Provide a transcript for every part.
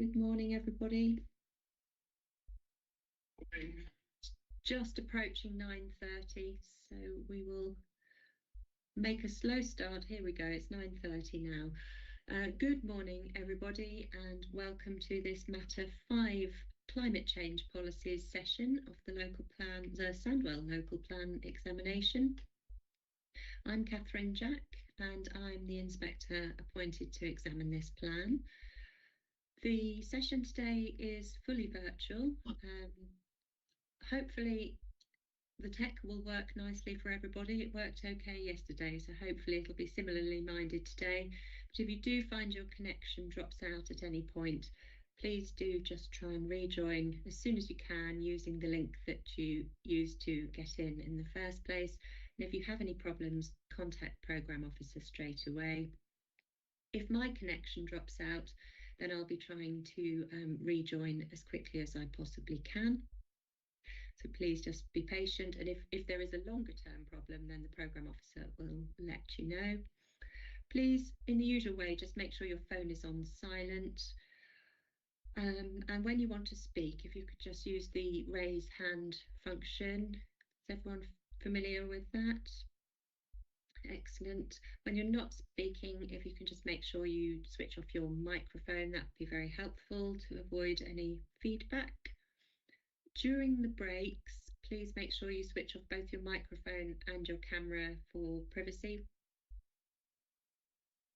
Good morning, everybody. Morning. Just approaching 9:30, so we will make a slow start. Here we go, it's 9:30 now. Good morning, everybody, and welcome to this Matter 5 Climate Change Policies session of the Sandwell Local Plan examination. I'm Catherine Jack, and I'm the inspector appointed to examine this plan. The session today is fully virtual. Hopefully the tech will work nicely for everybody. It worked okay yesterday, so hopefully it'll be similarly minded today. But if you do find your connection drops out at any point, please do just try and rejoin as soon as you can using the link that you used to get in the first place. And if you have any problems, contact Programme Officer straight away. If my connection drops out, then I'll be trying to rejoin as quickly as I possibly can. So please just be patient. And if there is a longer term problem, then the Programme Officer will let you know. Please, in the usual way, just make sure your phone is on silent. And when you want to speak, if you could just use the raise hand function. Is everyone familiar with that? Excellent. When you're not speaking, if you can just make sure you switch off your microphone, that would be very helpful to avoid any feedback. During the breaks, please make sure you switch off both your microphone and your camera for privacy.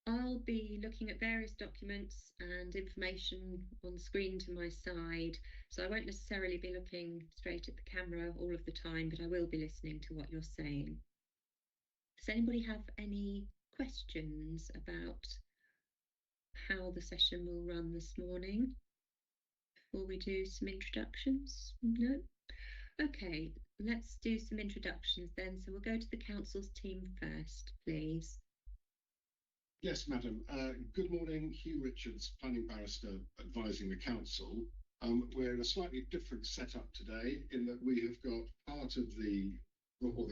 I'll be looking at various documents and information on screen to my side, so I won't necessarily be looking straight at the camera all of the time, but I will be listening to what you're saying. Does anybody have any questions about how the session will run this morning before we do some introductions? No? Okay, let's do some introductions then. So we'll go to the Council's team first, please. Yes, Madam. Good morning. Hugh Richards, Planning Barrister advising the Council. We're in a slightly different setup today in that we have got part of the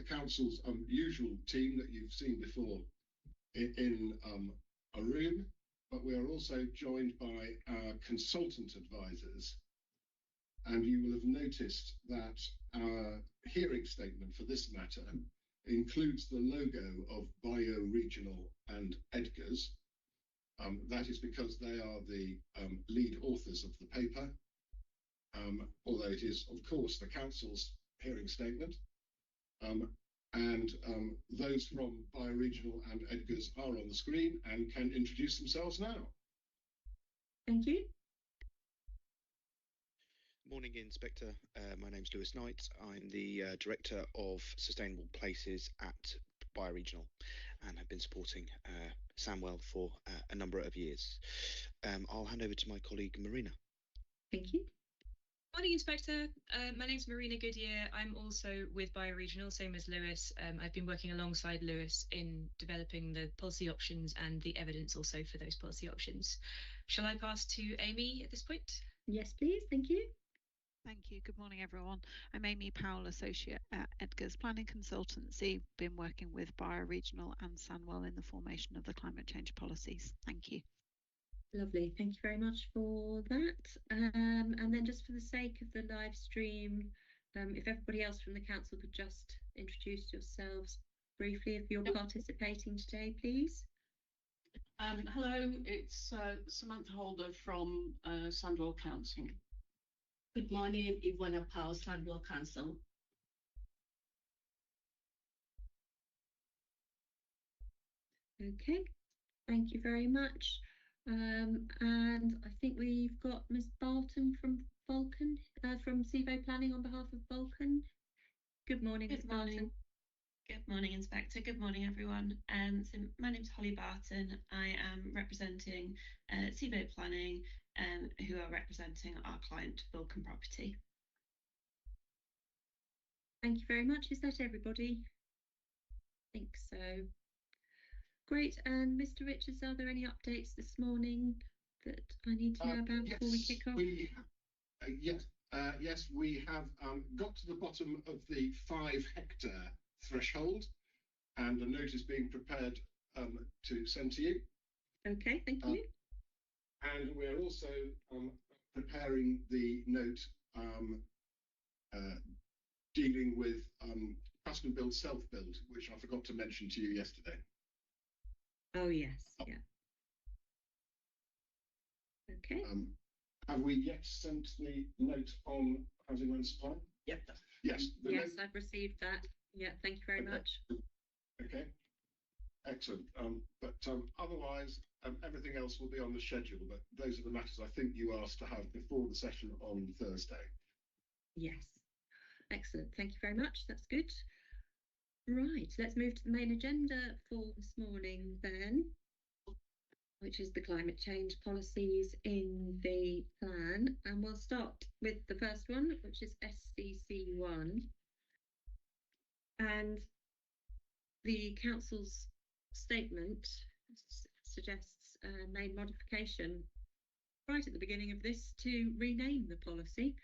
Council's usual team that you've seen before in a room, but we are also joined by our consultant advisors. And you will have noticed that our hearing statement for this matter includes the logo of Bioregional and Edgar's. That is because they are the lead authors of the paper, although it is, of course, the Council's hearing statement. Those from Bioregional and Edgar's are on the screen and can introduce themselves now. Thank you. Morning, Inspector. My name's Lewis Knight. I'm the Director of Sustainable Places at Bioregional and have been supporting Sandwell for a number of years. I'll hand over to my colleague Marina. Thank you. Morning, Inspector. My name's Marina Goodyear. I'm also with Bioregional, same as Lewis. I've been working alongside Lewis in developing the policy options and the evidence also for those policy options. Shall I pass to Amy at this point? Yes, please. Thank you. Thank you. Good morning, everyone. I'm Amy Powell, Associate at Edgar's Planning Consultancy. Been working with Bioregional and Sandwell in the formation of the climate change policies. Thank you. Lovely. Thank you very much for that. And then just for the sake of the live stream, if everybody else from the Council could just introduce yourselves briefly if you're participating today, please. Hello, it's Samantha Holder from Sandwell Council. Good morning, Ivana Powell, Sandwell Council. Okay, thank you very much. And I think we've got Ms. Barton from Vulcan, from CVO Planning on behalf of Vulcan. Good morning, Ms. Barton. Good morning, Inspector. Good morning, everyone. So my name's Holly Barton. I am representing CVO Planning, who are representing our client, Vulcan Property. Thank you very much. Is that everybody? I think so. Great. And Mr. Richards, are there any updates this morning that I need to know about before we kick off? Yes, we have got to the bottom of the 5 hectare threshold, and a note is being prepared to send to you. Okay, thank you. And we're also preparing the note dealing with custom build, self-build, which I forgot to mention to you yesterday. Oh, yes, yeah. Okay. Have we yet sent the note on housing and supply? Yep. Yes. Yes, I've received that. Yeah, thank you very much. Okay. Excellent. But otherwise, everything else will be on the schedule. But those are the matters I think you asked to have before the session on Thursday. Yes. Excellent. Thank you very much. That's good. Right, let's move to the main agenda for this morning then, which is the climate change policies in the plan. And we'll start with the first one, which is SCC1. And the council's statement suggests a main modification right at the beginning of this to rename the policy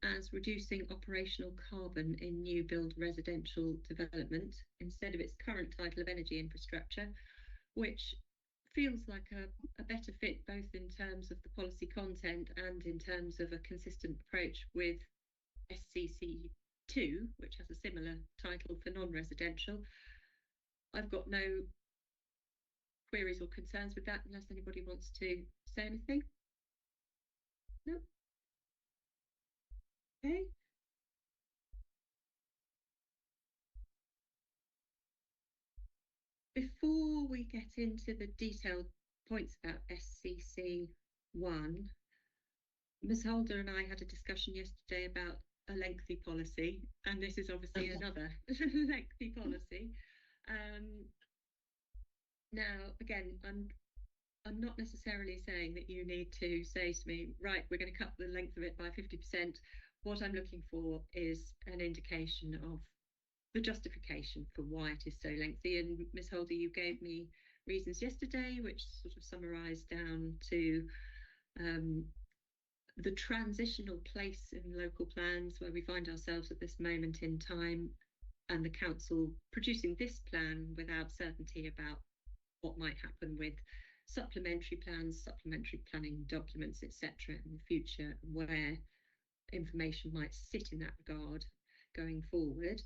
as reducing operational carbon in new build residential development instead of its current title of energy infrastructure, which feels like a better fit both in terms of the policy content and in terms of a consistent approach with SCC2, which has a similar title for non-residential. I've got no queries or concerns with that unless anybody wants to say anything. No? Okay. Before we get into the detailed points about SCC1, Ms. Holder and I had a discussion yesterday about a lengthy policy, and this is obviously another lengthy policy. Now, again, I'm not necessarily saying that you need to say to me, right, we're going to cut the length of it by 50%. What I'm looking for is an indication of the justification for why it is so lengthy. And Ms. Holder, you gave me reasons yesterday, which sort of summarised down to the transitional place in local plans where we find ourselves at this moment in time, and the council producing this plan without certainty about what might happen with supplementary plans, supplementary planning documents, etc. in the future, where information might sit in that regard going forward.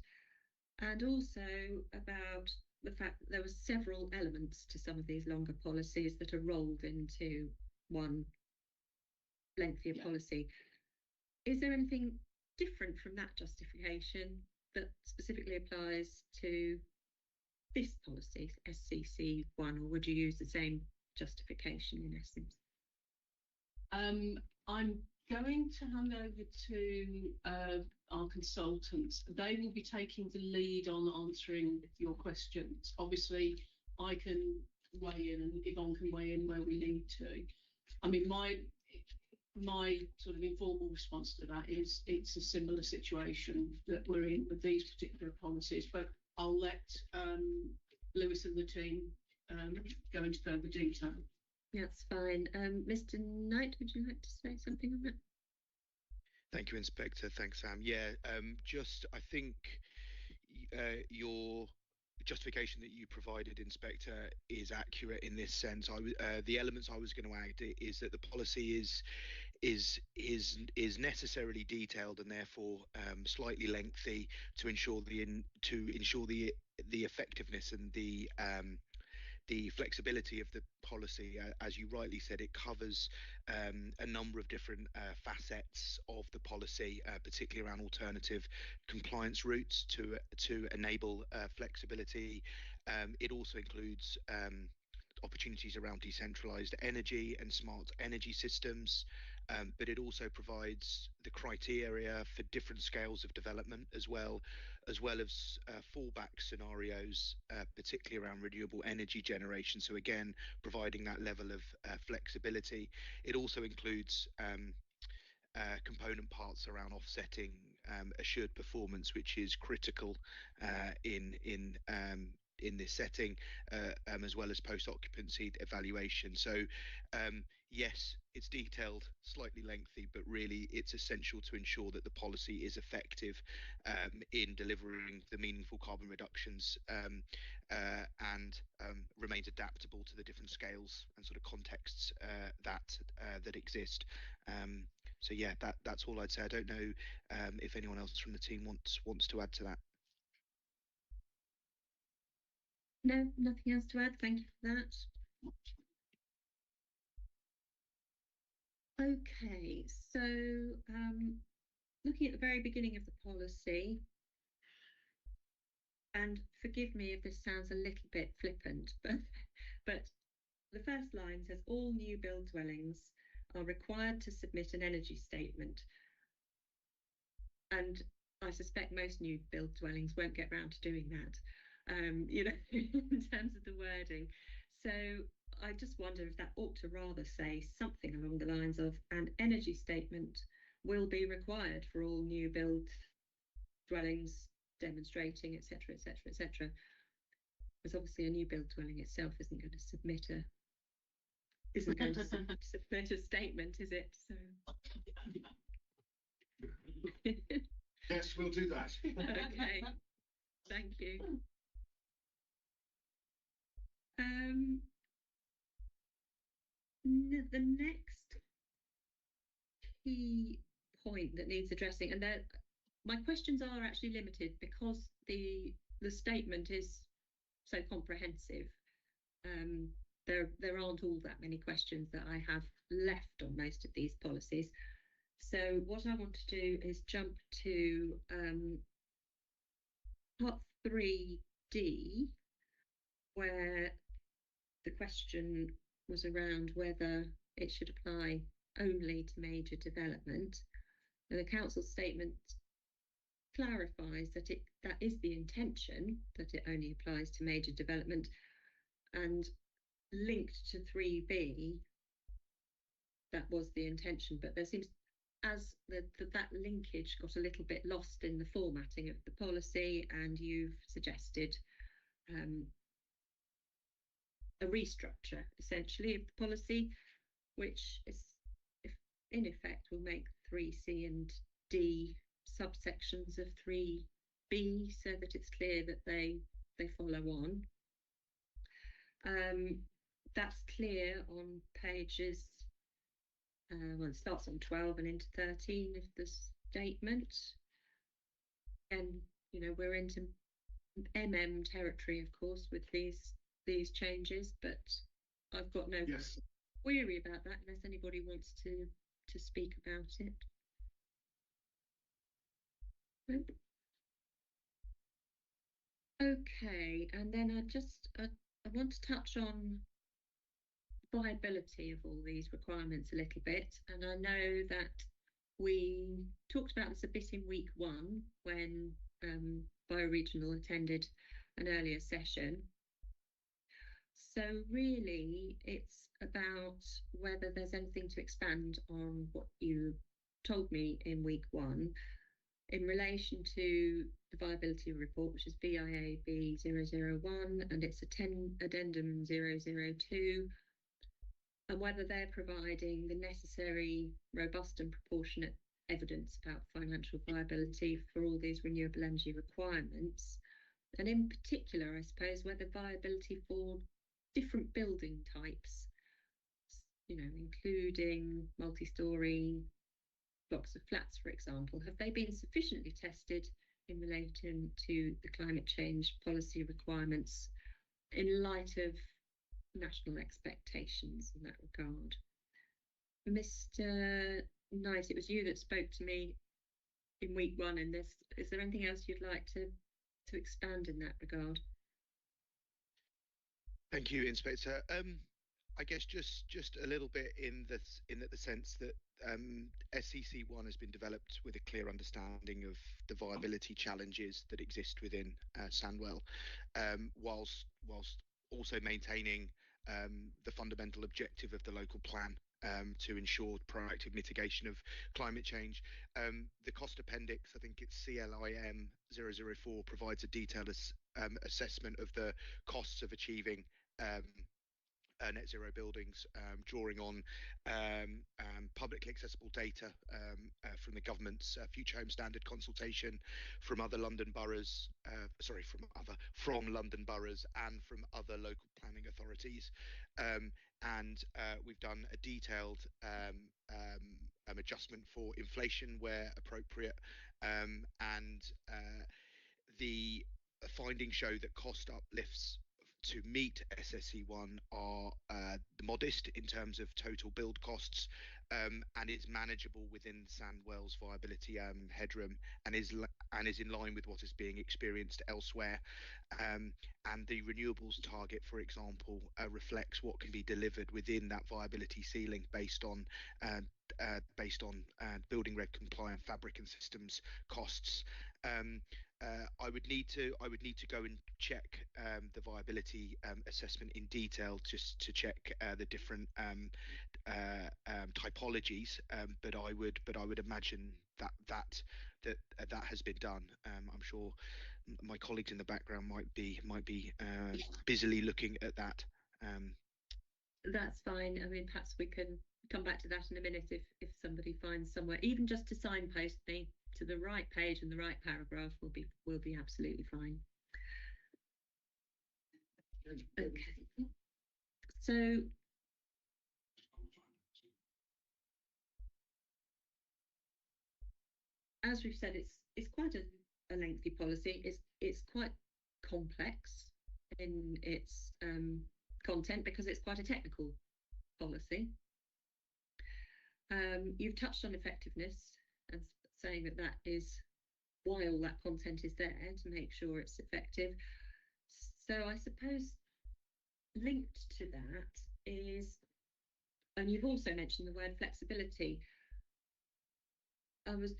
And also about the fact that there were several elements to some of these longer policies that are rolled into one lengthier policy. Is there anything different from that justification that specifically applies to this policy, SCC1, or would you use the same justification in essence? I'm going to hand over to our consultants. They will be taking the lead on answering your questions. Obviously, I can weigh in and Yvonne can weigh in where we need to. I mean, my sort of informal response to that is it's a similar situation that we're in with these particular policies, but I'll let Lewis and the team go into further detail. That's fine. Mr. Knight, would you like to say something on that? Thank you, Inspector. Thanks, Sam. Yeah, I think your justification that you provided, Inspector, is accurate in this sense. The elements I was going to add is that the policy is necessarily detailed and therefore slightly lengthy to ensure the effectiveness and the flexibility of the policy. As you rightly said, it covers a number of different facets of the policy, particularly around alternative compliance routes to enable flexibility. It also includes opportunities around decentralized energy and smart energy systems, but it also provides the criteria for different scales of development as well as fallback scenarios, particularly around renewable energy generation. So again, providing that level of flexibility. It also includes component parts around offsetting assured performance, which is critical in in this setting, as well as post-occupancy evaluation. So yes, it's detailed, slightly lengthy, but really it's essential to ensure that the policy is effective in delivering the meaningful carbon reductions and remains adaptable to the different scales and sort of contexts that exist. So yeah, that's all I'd say. I don't know if anyone else from the team wants to add to that. No, nothing else to add. Thank you for that. Okay, so looking at the very beginning of the policy, and forgive me if this sounds a little bit flippant, but the first line says all new build dwellings are required to submit an energy statement. And I suspect most new build dwellings won't get round to doing that, you know, in terms of the wording. So I just wonder if that ought to rather say something along the lines of an energy statement will be required for all new build dwellings demonstrating, etc., etc., etc. Because obviously a new build dwelling itself isn't going to submit a statement, is it? So Yes, we'll do that. okay, thank you. The next key point that needs addressing, and my questions are actually limited because the statement is so comprehensive. There aren't all that many questions that I have left on most of these policies. So what I want to do is jump to part 3D, where the question was around whether it should apply only to major development. And the council statement clarifies that that is the intention, that it only applies to major development, and linked to 3B, that was the intention, but there seems as that linkage got a little bit lost in the formatting of the policy, and you've suggested a restructure essentially of the policy, which is in effect will make 3C and D subsections of 3B so that it's clear that they follow on. That's clear on pages, well, it starts on 12 and into 13 of the statement. And, you know, we're into MM territory, of course, with these changes, but I've got no query about that unless anybody wants to speak about it. Nope. Okay, and then I want to touch on viability of all these requirements a little bit, and I know that we talked about this a bit in week 1 when Bioregional attended an earlier session. So really it's about whether there's anything to expand on what you told me in week 1 in relation to the viability report, which is BIAB 001 and it's addendum 002, and whether they're providing the necessary, robust and proportionate evidence about financial viability for all these renewable energy requirements. And in particular, I suppose, whether viability for different building types, you know, including multi-storey blocks of flats, for example, have they been sufficiently tested in relation to the climate change policy requirements in light of national expectations in that regard? Mr. Knight, it was you that spoke to me in week 1 in this. Is there anything else you'd like to expand in that regard? Thank you, Inspector. I guess just a little bit in the sense that SCC1 has been developed with a clear understanding of the viability challenges that exist within Sandwell, whilst also maintaining the fundamental objective of the local plan to ensure proactive mitigation of climate change. The cost appendix, I think it's CLIM 004, provides a detailed assessment of the costs of achieving net zero buildings, drawing on publicly accessible data from the government's future home standard consultation, from other London boroughs, from London boroughs and from other local planning authorities, and we've done a detailed adjustment for inflation where appropriate, and the findings show that cost uplifts to meet SSE1 are modest in terms of total build costs, and is manageable within Sandwell's viability headroom, and is in line with what is being experienced elsewhere. And the renewables target, for example, reflects what can be delivered within that viability ceiling based on building reg compliant fabric and systems costs. I would need to go and check the viability assessment in detail just to check the different typologies, but I would imagine that has been done. I'm sure my colleagues in the background might be busily looking at that. That's fine. I mean, perhaps we can come back to that in a minute if somebody finds somewhere, even just to signpost me to the right page and the right paragraph will be absolutely fine. Okay. So as we've said, it's quite a lengthy policy. It's quite complex in its content because it's quite a technical policy. You've touched on effectiveness and saying that is why all that content is there, to make sure it's effective. So I suppose linked to that is, and you've also mentioned the word flexibility. I was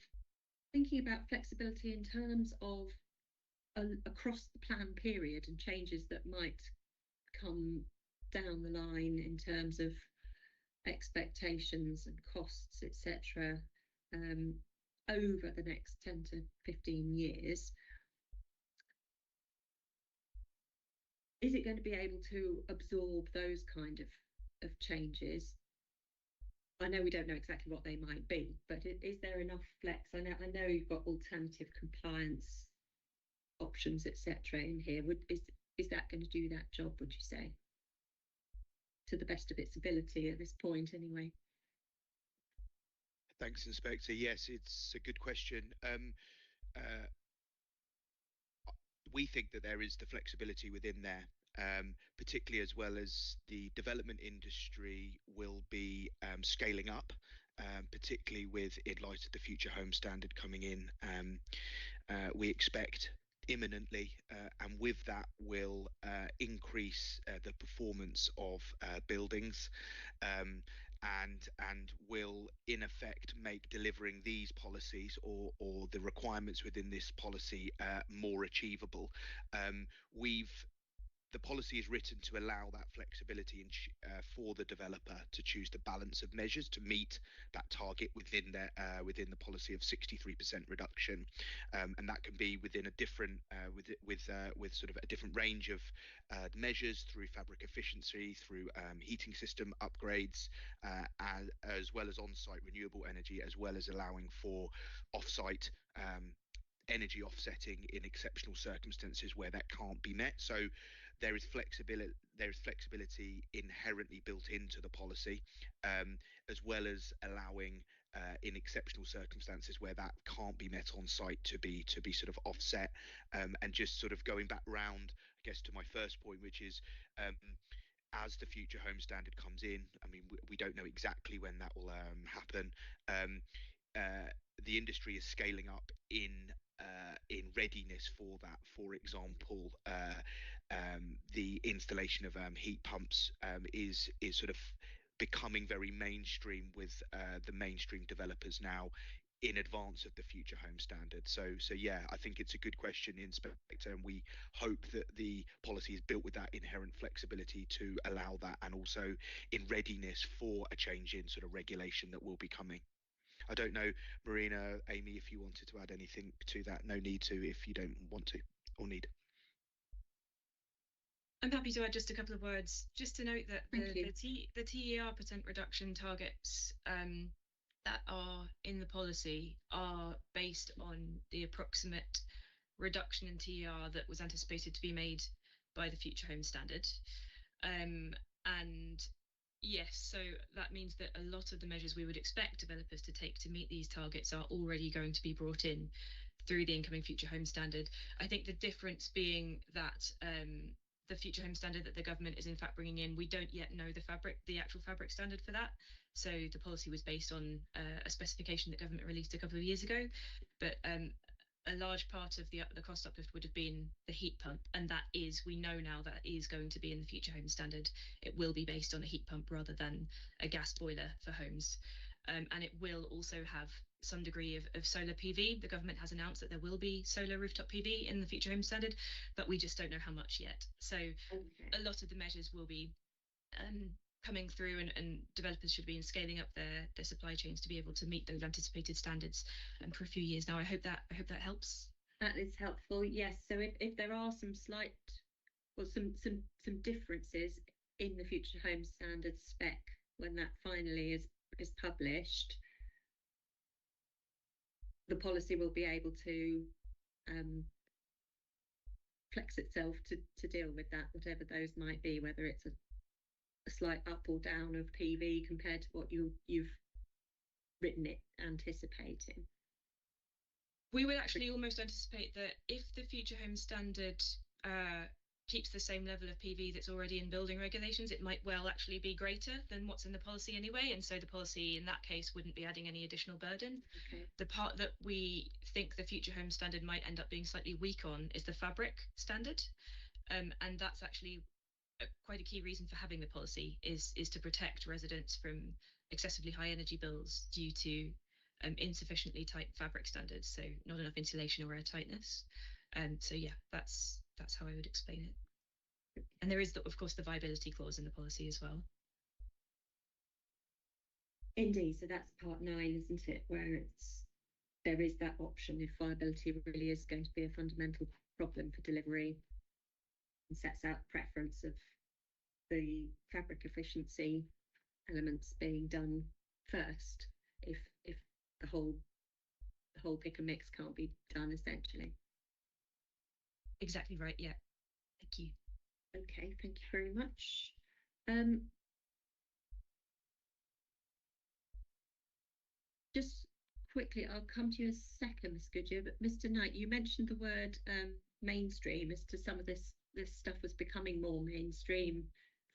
thinking about flexibility in terms of across the plan period and changes that might come down the line in terms of expectations and costs, etc., over the next 10 to 15 years. Is it going to be able to absorb those kind of changes? I know we don't know exactly what they might be, but is there enough flex? I know you've got alternative compliance options, etc., in here. Is that going to do that job, would you say, to the best of its ability at this point, anyway? Thanks, Inspector. Yes, it's a good question. We think that there is the flexibility within there, particularly as well as the development industry will be scaling up, particularly in light of the Future Home Standard coming in. We expect imminently, and with that will increase the performance of buildings, and will in effect make delivering these policies or the requirements within this policy more achievable. The policy is written to allow that flexibility for the developer to choose the balance of measures to meet that target within the policy of 63% reduction, and that can be within a different with sort of a different range of measures through fabric efficiency, through heating system upgrades, as well as on-site renewable energy, as well as allowing for off-site energy offsetting in exceptional circumstances where that can't be met. So there is flexibility inherently built into the policy, as well as allowing in exceptional circumstances where that can't be met on site to be sort of offset. And just sort of going back round, I guess, to my first point, which is as the Future Home Standard comes in, I mean, we don't know exactly when that will happen. The industry is scaling up in readiness for that. For example, the installation of heat pumps is sort of becoming very mainstream with the mainstream developers now in advance of the Future Home Standard. So yeah, I think it's a good question, Inspector, and we hope that the policy is built with that inherent flexibility to allow that, and also in readiness for a change in sort of regulation that will be coming. I don't know, Marina, Amy, if you wanted to add anything to that. No need to if you don't want to or need. I'm happy to add just a couple of words, just to note that the TER percent reduction targets that are in the policy are based on the approximate reduction in TER that was anticipated to be made by the Future Home Standard. And yes, so that means that a lot of the measures we would expect developers to take to meet these targets are already going to be brought in through the incoming Future Home Standard. I think the difference being that the Future Home Standard that the government is in fact bringing in, we don't yet know the actual fabric standard for that. So the policy was based on a specification that government released a couple of years ago, but a large part of the cost uplift would have been the heat pump, and that is, we know now that is going to be in the Future Home Standard. It will be based on a heat pump rather than a gas boiler for homes, and it will also have some degree of solar PV. The government has announced that there will be solar rooftop PV in the Future Home Standard, but we just don't know how much yet. So a lot of the measures will be coming through, and developers should be scaling up their supply chains to be able to meet those anticipated standards for a few years now. I hope that helps. That is helpful. Yes. So if there are some slight, or some differences in the Future Home Standard spec when that finally is published, the policy will be able to flex itself to deal with that, whatever those might be, whether it's a slight up or down of PV compared to what you've written it anticipating. We would actually almost anticipate that if the Future Home Standard keeps the same level of PV that's already in building regulations, it might well actually be greater than what's in the policy anyway, and so the policy in that case wouldn't be adding any additional burden. Okay. The part that we think the Future Home Standard might end up being slightly weak on is the fabric standard, and that's actually quite a key reason for having the policy is to protect residents from excessively high energy bills due to insufficiently tight fabric standards, so not enough insulation or air tightness. So yeah, that's how I would explain it. And there is, of course, the viability clause in the policy as well. Indeed, so that's part 9, isn't it, where there is that option if viability really is going to be a fundamental problem for delivery, and sets out preference of the fabric efficiency elements being done first if the whole pick and mix can't be done, essentially. Exactly right. Yeah. Thank you. Okay, thank you very much. Just quickly, I'll come to you in a second, Ms. Goodyear, but Mr. Knight, you mentioned the word mainstream as to some of this stuff was becoming more mainstream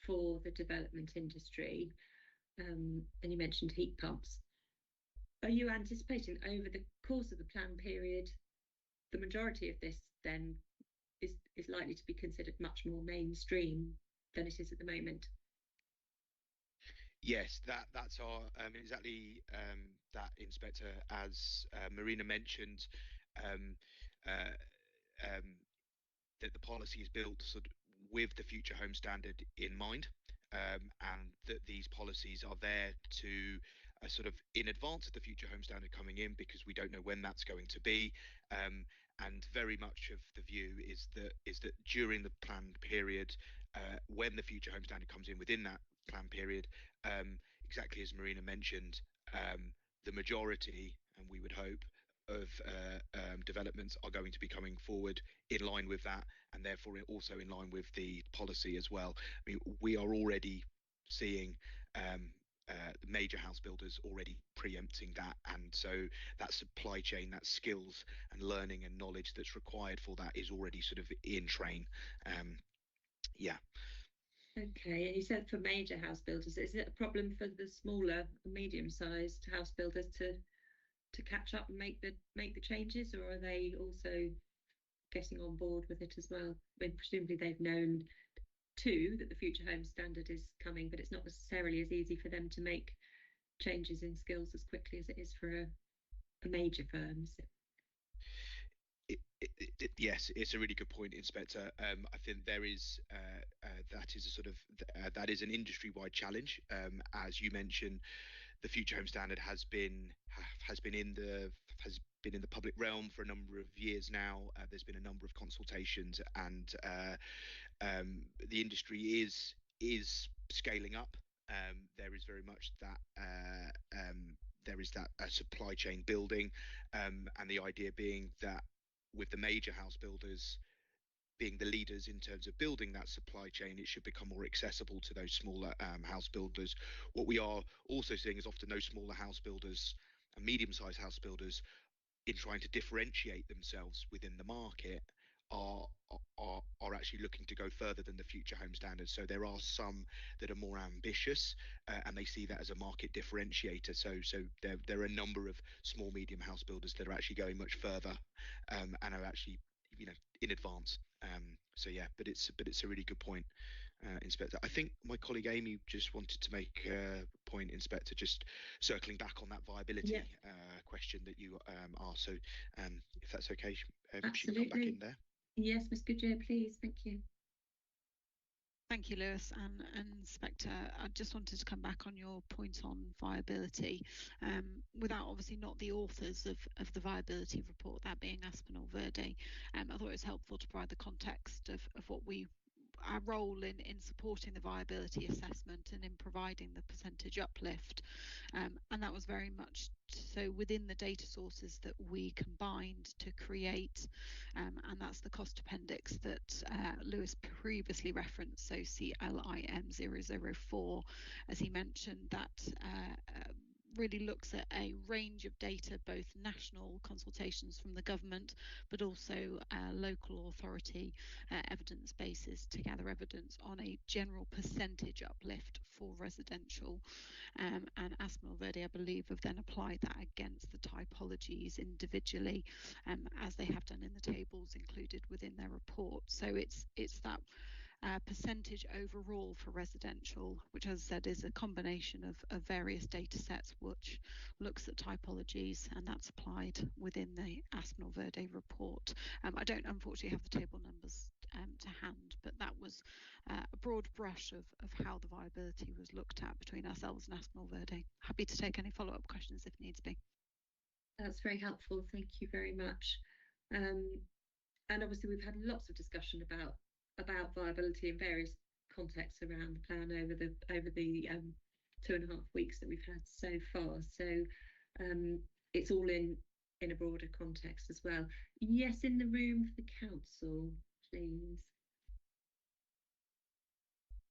for the development industry, and you mentioned heat pumps. Are you anticipating over the course of the plan period, the majority of this then is likely to be considered much more mainstream than it is at the moment? Yes, that's our exactly that, Inspector. As Marina mentioned, that the policy is built sort of with the Future Home Standard in mind, and that these policies are there to sort of in advance of the Future Home Standard coming in, because we don't know when that's going to be. And very much of the view is that during the planned period, when the Future Home Standard comes in within that plan period, exactly as Marina mentioned, the majority, and we would hope, of developments are going to be coming forward in line with that, and therefore also in line with the policy as well. I mean, we are already seeing major house builders already preempting that, and so that supply chain, that skills and learning and knowledge that's required for that is already sort of in train. Yeah. Okay, and you said for major house builders, is it a problem for the smaller and medium-sized house builders to catch up and make the changes, or are they also getting on board with it as well? I mean, presumably they've known too that the Future Home Standard is coming, but it's not necessarily as easy for them to make changes in skills as quickly as it is for a major firm. So. Yes, it's a really good point, Inspector. I think there is that is a sort of that is an industry-wide challenge. As you mentioned, the Future Home Standard has been in the public realm for a number of years now. There's been a number of consultations, and The industry is scaling up. There is very much that there is that supply chain building, and the idea being that with the major house builders being the leaders in terms of building that supply chain, it should become more accessible to those smaller house builders. What we are also seeing is often those smaller house builders and medium-sized house builders, in trying to differentiate themselves within the market, are actually looking to go further than the future home standards. So there are some that are more ambitious, and they see that as a market differentiator. So there are a number of small medium house builders that are actually going much further, and are actually, you know, in advance. So yeah, but it's a really good point, Inspector. I think my colleague Amy just wanted to make a point, Inspector, just circling back on that viability question that you asked. So if that's okay, she can come back in there. Yes, Ms. Goodyear, please. Thank you. Thank you, Lewis. And Inspector, I just wanted to come back on your point on viability, without obviously not the authors of the viability report, that being Aspinall Verde. I thought it was helpful to provide the context of what our role in supporting the viability assessment and in providing the percentage uplift, and that was very much so within the data sources that we combined to create, and that's the cost appendix that Lewis previously referenced, so CLIM 004, as he mentioned, that really looks at a range of data, both national consultations from the government, but also local authority evidence bases to gather evidence on a general percentage uplift for residential. And Aspinall Verde, I believe, have then applied that against the typologies individually, as they have done in the tables included within their report. So it's that percentage overall for residential, which, as I said, is a combination of various data sets which looks at typologies, and that's applied within the Aspinall Verde report. I don't unfortunately have the table numbers to hand, but that was a broad brush of how the viability was looked at between ourselves and Aspinall Verde. Happy to take any follow-up questions if needs be. That's very helpful. Thank you very much. And obviously we've had lots of discussion about viability in various contexts around the plan over the 2.5 weeks that we've had so far. So it's all in a broader context as well. Yes, in the room for the council, please.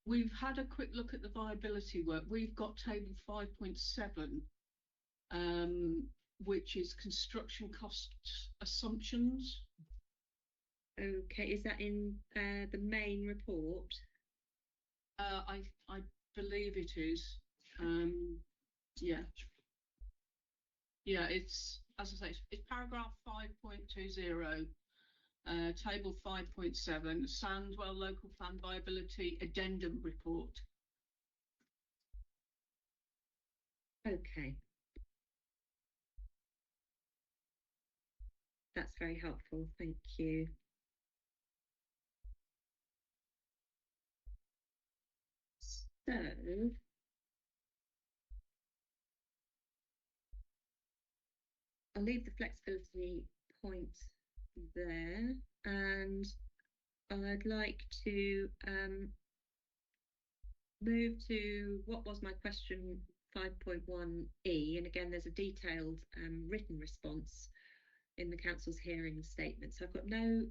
We've had a quick look at the viability work. We've got table 5.7, which is construction cost assumptions. Okay, is that in the main report? I believe it is. Yeah, it's, as I say, it's paragraph 5.20, table 5.7, Sandwell Local Plan Viability Addendum Report. Okay. That's very helpful, thank you. So, I'll leave the flexibility point there, and I'd like to move to what was my question 5.1e, and again there's a detailed written response in the council's hearing statement. So I've got no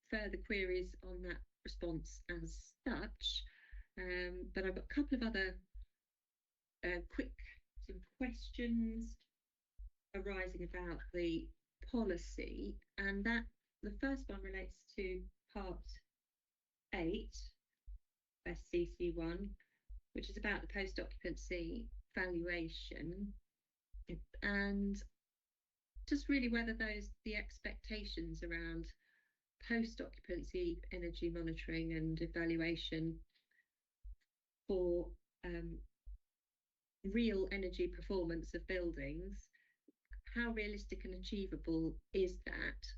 further queries on that response as such, but I've got a couple of other quick sort of questions arising about the policy, and that the first one relates to part 8 SCC1, which is about the post-occupancy valuation, and just really whether the expectations around post-occupancy energy monitoring and evaluation for real energy performance of buildings, how realistic and achievable is that?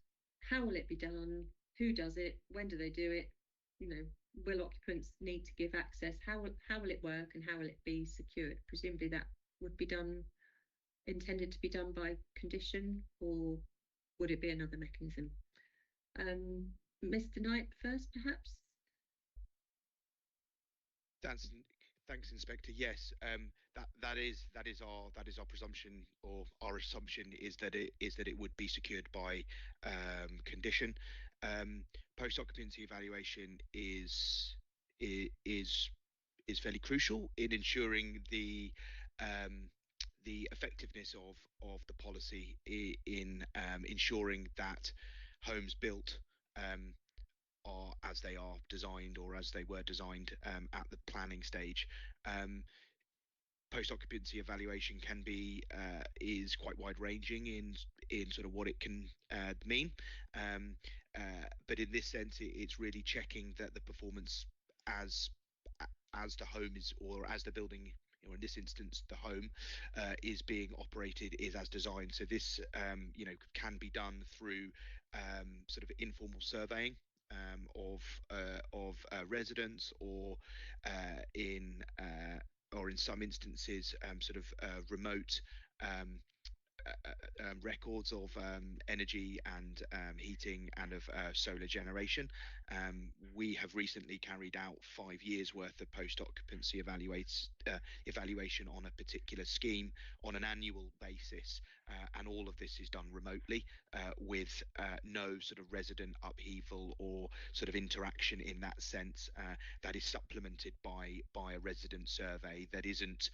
How will it be done? Who does it? When do they do it? You know, will occupants need to give access? How will it work, and how will it be secured? Presumably that would be intended to be done by condition, or would it be another mechanism? Mr. Knight first, perhaps? Thanks, Inspector. Yes, that is our presumption, or our assumption is that it would be secured by condition. Post occupancy evaluation is fairly crucial in ensuring the effectiveness of the policy in ensuring that homes built are as they are designed, or as they were designed at the planning stage. Post occupancy evaluation can be is quite wide ranging in sort of what it can mean, but in this sense it's really checking that the performance as the home is, or as the building, in this instance the home is being operated, is as designed. So this can be done through sort of informal surveying of residents, or in some instances sort of remote records of energy and heating, and of solar generation. We have recently carried out 5 years worth of post-occupancy evaluation on a particular scheme on an annual basis, and all of this is done remotely with no sort of resident upheaval or sort of interaction in that sense. That is supplemented by a resident survey that isn't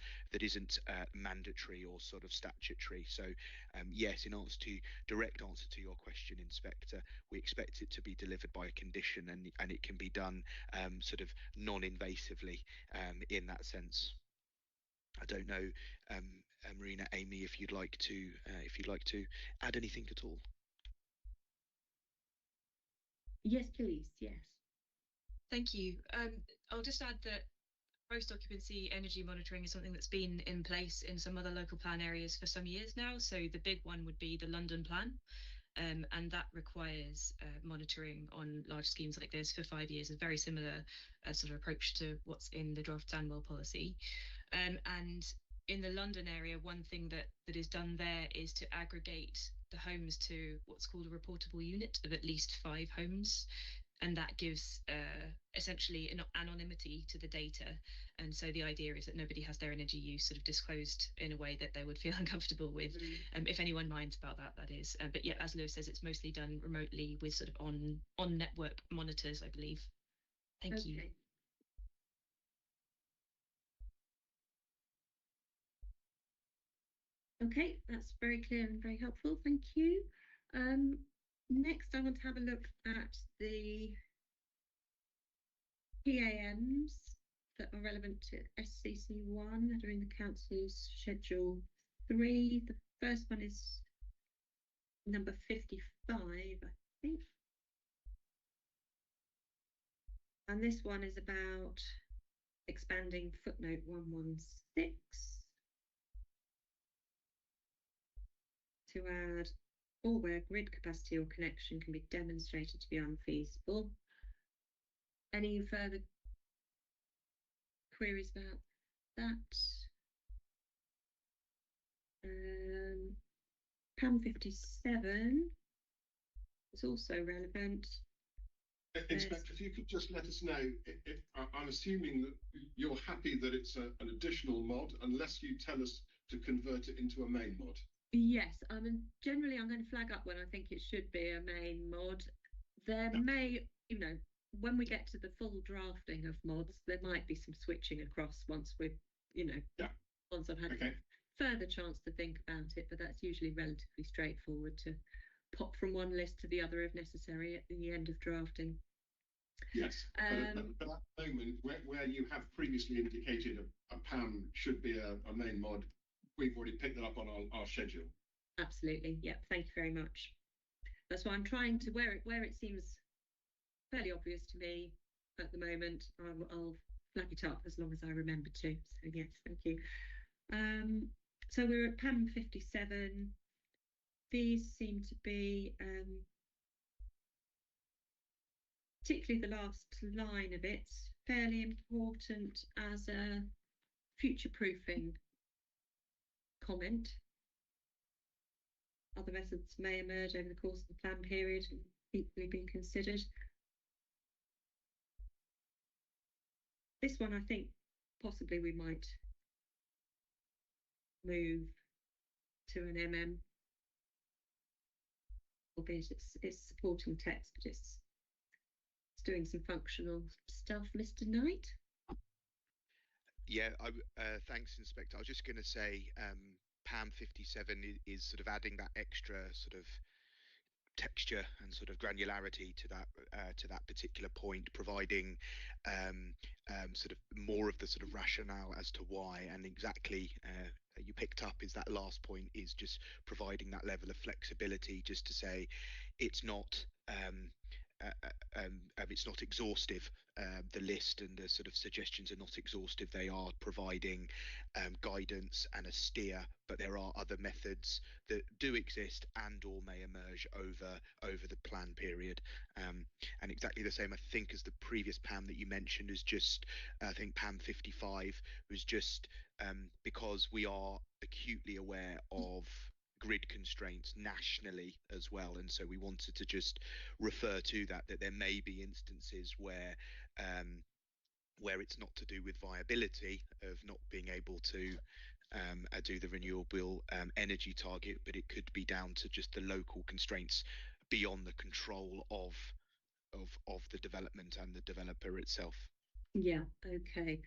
mandatory or sort of statutory. So yes, in direct answer to your question, Inspector, we expect it to be delivered by a condition, and it can be done sort of non-invasively in that sense. I don't know, Marina, Amy, if you'd like to add anything at all. Yes, please. Yes. Thank you. I'll just add that post-occupancy energy monitoring is something that's been in place in some other local plan areas for some years now. So the big one would be the London plan, and that requires monitoring on large schemes like this for 5 years. A very similar sort of approach to what's in the draft Sandwell policy. And in the London area, one thing that is done there is to aggregate the homes to what's called a reportable unit of at least 5 homes. And that gives essentially an anonymity to the data. And so the idea is that nobody has their energy use sort of disclosed in a way that they would feel uncomfortable with. If anyone minds about that, that is. But yeah, as Lewis says, it's mostly done remotely with sort of on network monitors, I believe. Thank you. Okay, that's very clear and very helpful. Thank you. Next, I want to have a look at the PAMs that are relevant to SCC1 that are in the Council's Schedule 3. The first one is number 55, I think. And this one is about expanding footnote 116 to add, or where grid capacity or connection can be demonstrated to be unfeasible. Any further queries about that? PAM 57 is also relevant. Inspector, if you could just let us know, I'm assuming that you're happy that it's an additional mod, unless you tell us to convert it into a main mod. Yes, generally I'm going to flag up when I think it should be a main mod. There may, when we get to the full drafting of mods, there might be some switching across once we've, once I've had a further chance to think about it, but that's usually relatively straightforward to pop from one list to the other if necessary at the end of drafting. Yes, but at that moment, where you have previously indicated a PAM should be a main mod, we've already picked that up on our schedule. Absolutely, yeah, thank you very much. That's why I'm trying to, where it seems fairly obvious to me at the moment, I'll flag it up as long as I remember to. So yes, thank you. So we're at PAM 57. These seem to be, particularly the last line of it, fairly important as a future-proofing comment. Other methods may emerge over the course of the plan period and equally being considered. This one, I think, possibly we might move to an MM, albeit it's supporting text, but it's doing some functional stuff. Mr. Knight? Yeah, thanks, Inspector. I was just going to say PAM 57 is sort of adding that extra sort of texture and sort of granularity to that particular point, providing sort of more of the sort of rationale as to why, and exactly you picked up is that last point is just providing that level of flexibility, just to say it's not exhaustive. The list and the sort of suggestions are not exhaustive. They are providing guidance and a steer, but there are other methods that do exist and or may emerge over the plan period. And exactly the same, I think, as the previous PAM that you mentioned is just, I think PAM 55 was just because we are acutely aware of grid constraints nationally as well, and so we wanted to just refer to that there may be instances where it's not to do with viability of not being able to do the renewable energy target, but it could be down to just the local constraints beyond the control of the development and the developer itself. Yeah, okay.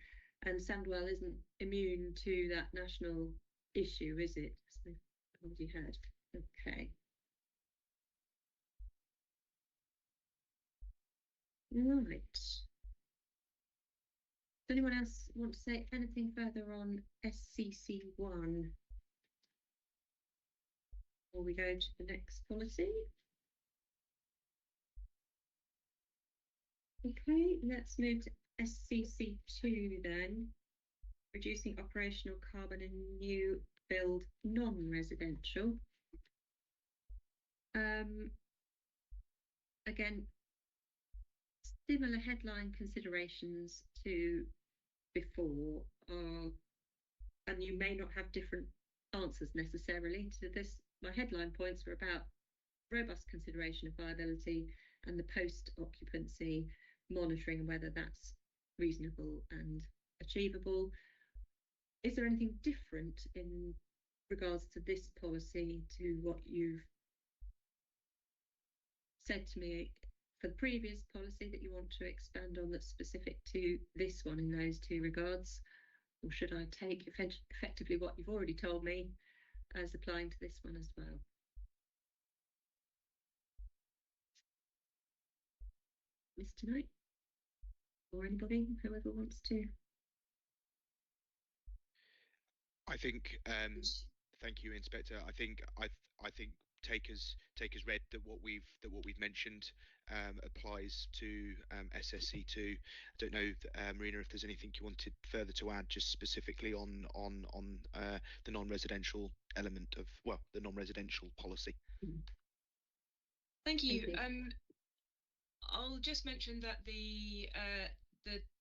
And Sandwell isn't immune to that national issue, is it? As we've already heard. Okay. Right. Does anyone else want to say anything further on SCC1? Before we go to the next policy. Okay, let's move to SCC2 then. Reducing operational carbon in new build non-residential. Again, similar headline considerations to before are, and you may not have different answers necessarily to this. My headline points were about robust consideration of viability and the post-occupancy monitoring and whether that's reasonable and achievable. Is there anything different in regards to this policy to what you've said to me for the previous policy that you want to expand on that's specific to this one in those two regards? Or should I take effectively what you've already told me as applying to this one as well? Mr. Knight? Or anybody, whoever wants to. I think thank you, Inspector. I think take as read that what we've mentioned applies to SSC2. I don't know, Marina, if there's anything you wanted further to add, just specifically on the non-residential element of, well, the non-residential policy. Thank you. I'll just mention that the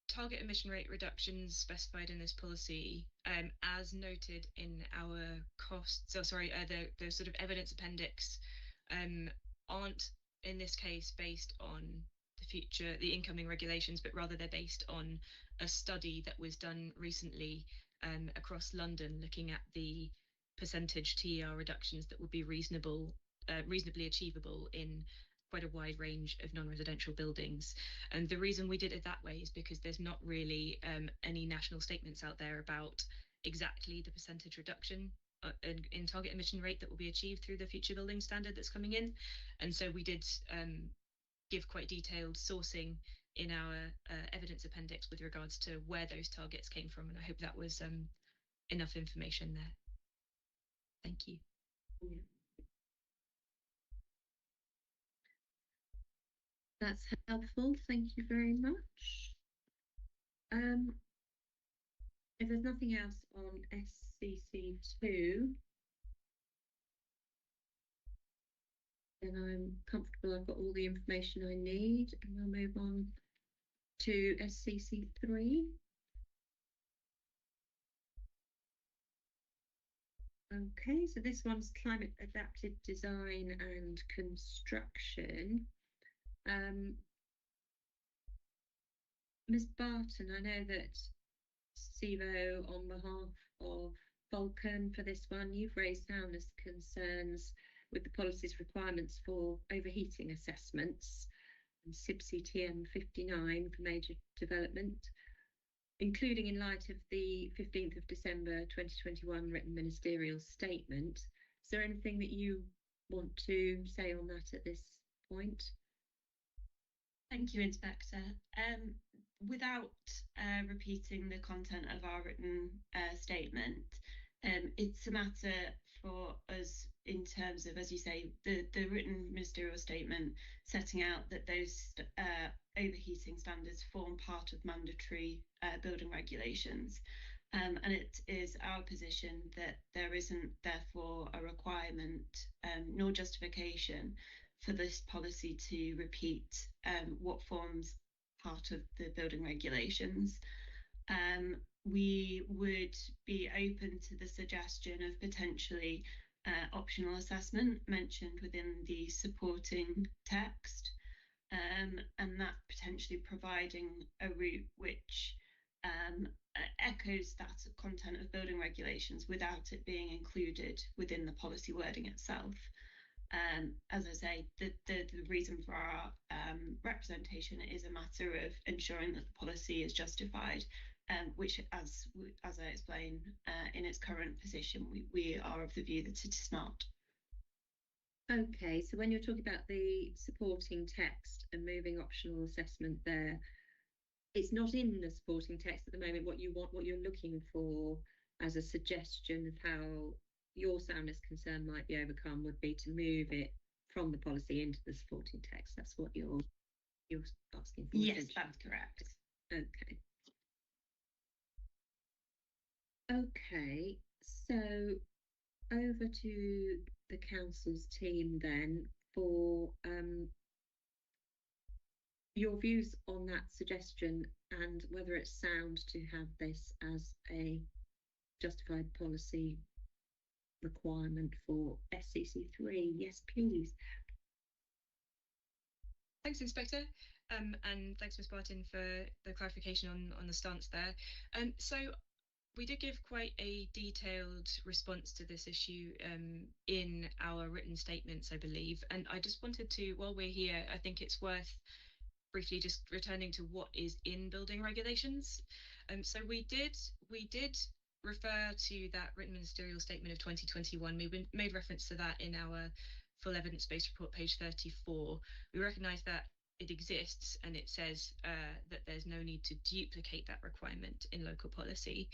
target emission rate reductions specified in this policy, as noted in our costs, the sort of evidence appendix, aren't in this case based on the incoming regulations, but rather they're based on a study that was done recently across London, looking at the percentage TER reductions that would be reasonably achievable in quite a wide range of non-residential buildings. And the reason we did it that way is because there's not really any national statements out there about exactly the percentage reduction in target emission rate that will be achieved through the future building standard that's coming in. And so we did give quite detailed sourcing in our evidence appendix with regards to where those targets came from. And I hope that was enough information there. Thank you. Yeah. That's helpful. Thank you very much. If there's nothing else on SCC2, then I'm comfortable I've got all the information I need, and we'll move on to SCC3. Okay, so this one's climate adapted design and construction. Ms. Barton, I know that SEVO on behalf of Vulcan for this one. You've raised soundness concerns with the policy's requirements for overheating assessments and SIBC TM 59 for major development, including in light of the 15th of December 2021 written ministerial statement. Is there anything that you want to say on that at this point? Thank you, Inspector. Without repeating the content of our written statement, it's a matter for us in terms of, as you say, the written ministerial statement setting out that those overheating standards form part of mandatory building regulations. And it is our position that there isn't therefore a requirement nor justification for this policy to repeat what forms part of the building regulations. We would be open to the suggestion of potentially optional assessment mentioned within the supporting text, and that potentially providing a route which echoes that content of building regulations without it being included within the policy wording itself. As I say, the reason for our representation is a matter of ensuring that the policy is justified, which, as I explained, in its current position, we are of the view that it is not. Okay, so when you're talking about the supporting text and moving optional assessment there, it's not in the supporting text at the moment. What you're looking for as a suggestion of how your soundness concern might be overcome would be to move it from the policy into the supporting text. That's what you're asking for. Yes, that's correct. Okay. Okay, so over to the council's team then for your views on that suggestion and whether it's sound to have this as a justified policy requirement for SCC3. Yes, please. Thanks, Inspector, and thanks, Ms. Barton, for the clarification on the stance there. So we did give quite a detailed response to this issue in our written statements, I believe. And I just wanted to, while we're here, I think it's worth briefly just returning to what is in building regulations. So we did refer to that written ministerial statement of 2021. We made reference to that in our full evidence-based report, page 34. We recognise that it exists and it says that there's no need to duplicate that requirement in local policy.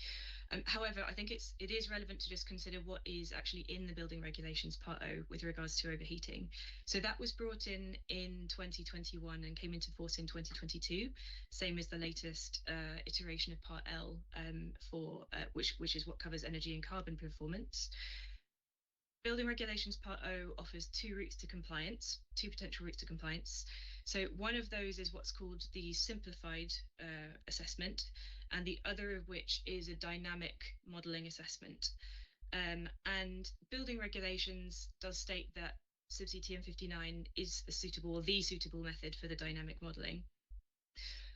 However, I think it is relevant to just consider what is actually in the building regulations part O with regards to overheating. So that was brought in 2021 and came into force in 2022, same as the latest iteration of part L, for which is what covers energy and carbon performance. Building regulations part O offers two potential routes to compliance. So one of those is what's called the simplified assessment, and the other of which is a dynamic modelling assessment. And building regulations does state that SIBC TM 59 is the suitable method for the dynamic modelling.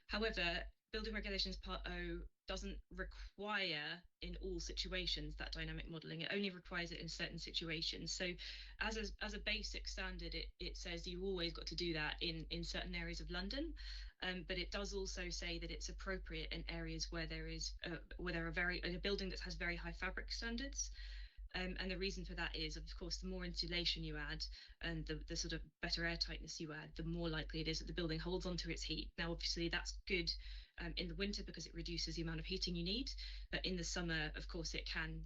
However, building regulations part O doesn't require in all situations that dynamic modelling. It only requires it in certain situations. So as a basic standard, it says you always got to do that in certain areas of London, but it does also say that it's appropriate in areas where there is a building that has very high fabric standards. And the reason for that is, of course, the more insulation you add and the sort of better air tightness you add, the more likely it is that the building holds onto its heat. Now, obviously, that's good in the winter because it reduces the amount of heating you need. But in the summer, of course, it can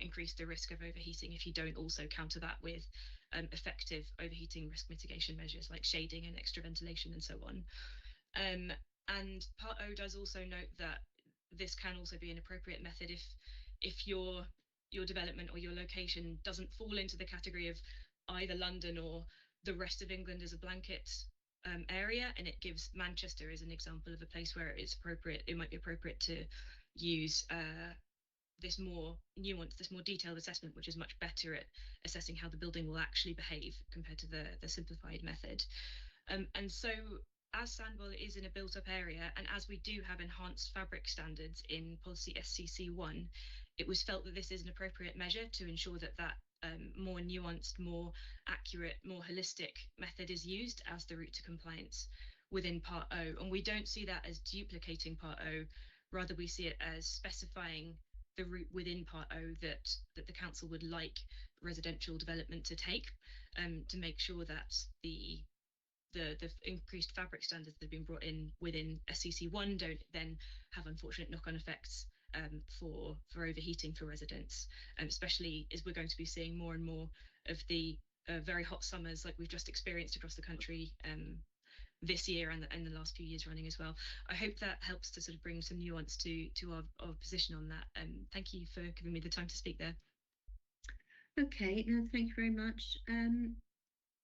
increase the risk of overheating if you don't also counter that with effective overheating risk mitigation measures like shading and extra ventilation and so on. And Part O does also note that this can also be an appropriate method if your development or your location doesn't fall into the category of either London or the rest of England as a blanket area, and it gives Manchester as an example of a place where it's appropriate. It might be appropriate to use this more nuanced, this more detailed assessment, which is much better at assessing how the building will actually behave compared to the simplified method. And so as Sandwell is in a built-up area, and as we do have enhanced fabric standards in policy SCC1, it was felt that this is an appropriate measure to ensure that more nuanced, more accurate, more holistic method is used as the route to compliance within Part O. And we don't see that as duplicating Part O, rather we see it as specifying the route within Part O that the council would like residential development to take, to make sure that the increased fabric standards that have been brought in within SCC1 don't then have unfortunate knock-on effects for overheating for residents, especially as we're going to be seeing more and more of the very hot summers like we've just experienced across the country this year and the last few years running as well. I hope that helps to sort of bring some nuance to our position on that. Thank you for giving me the time to speak there. Okay, no, thank you very much.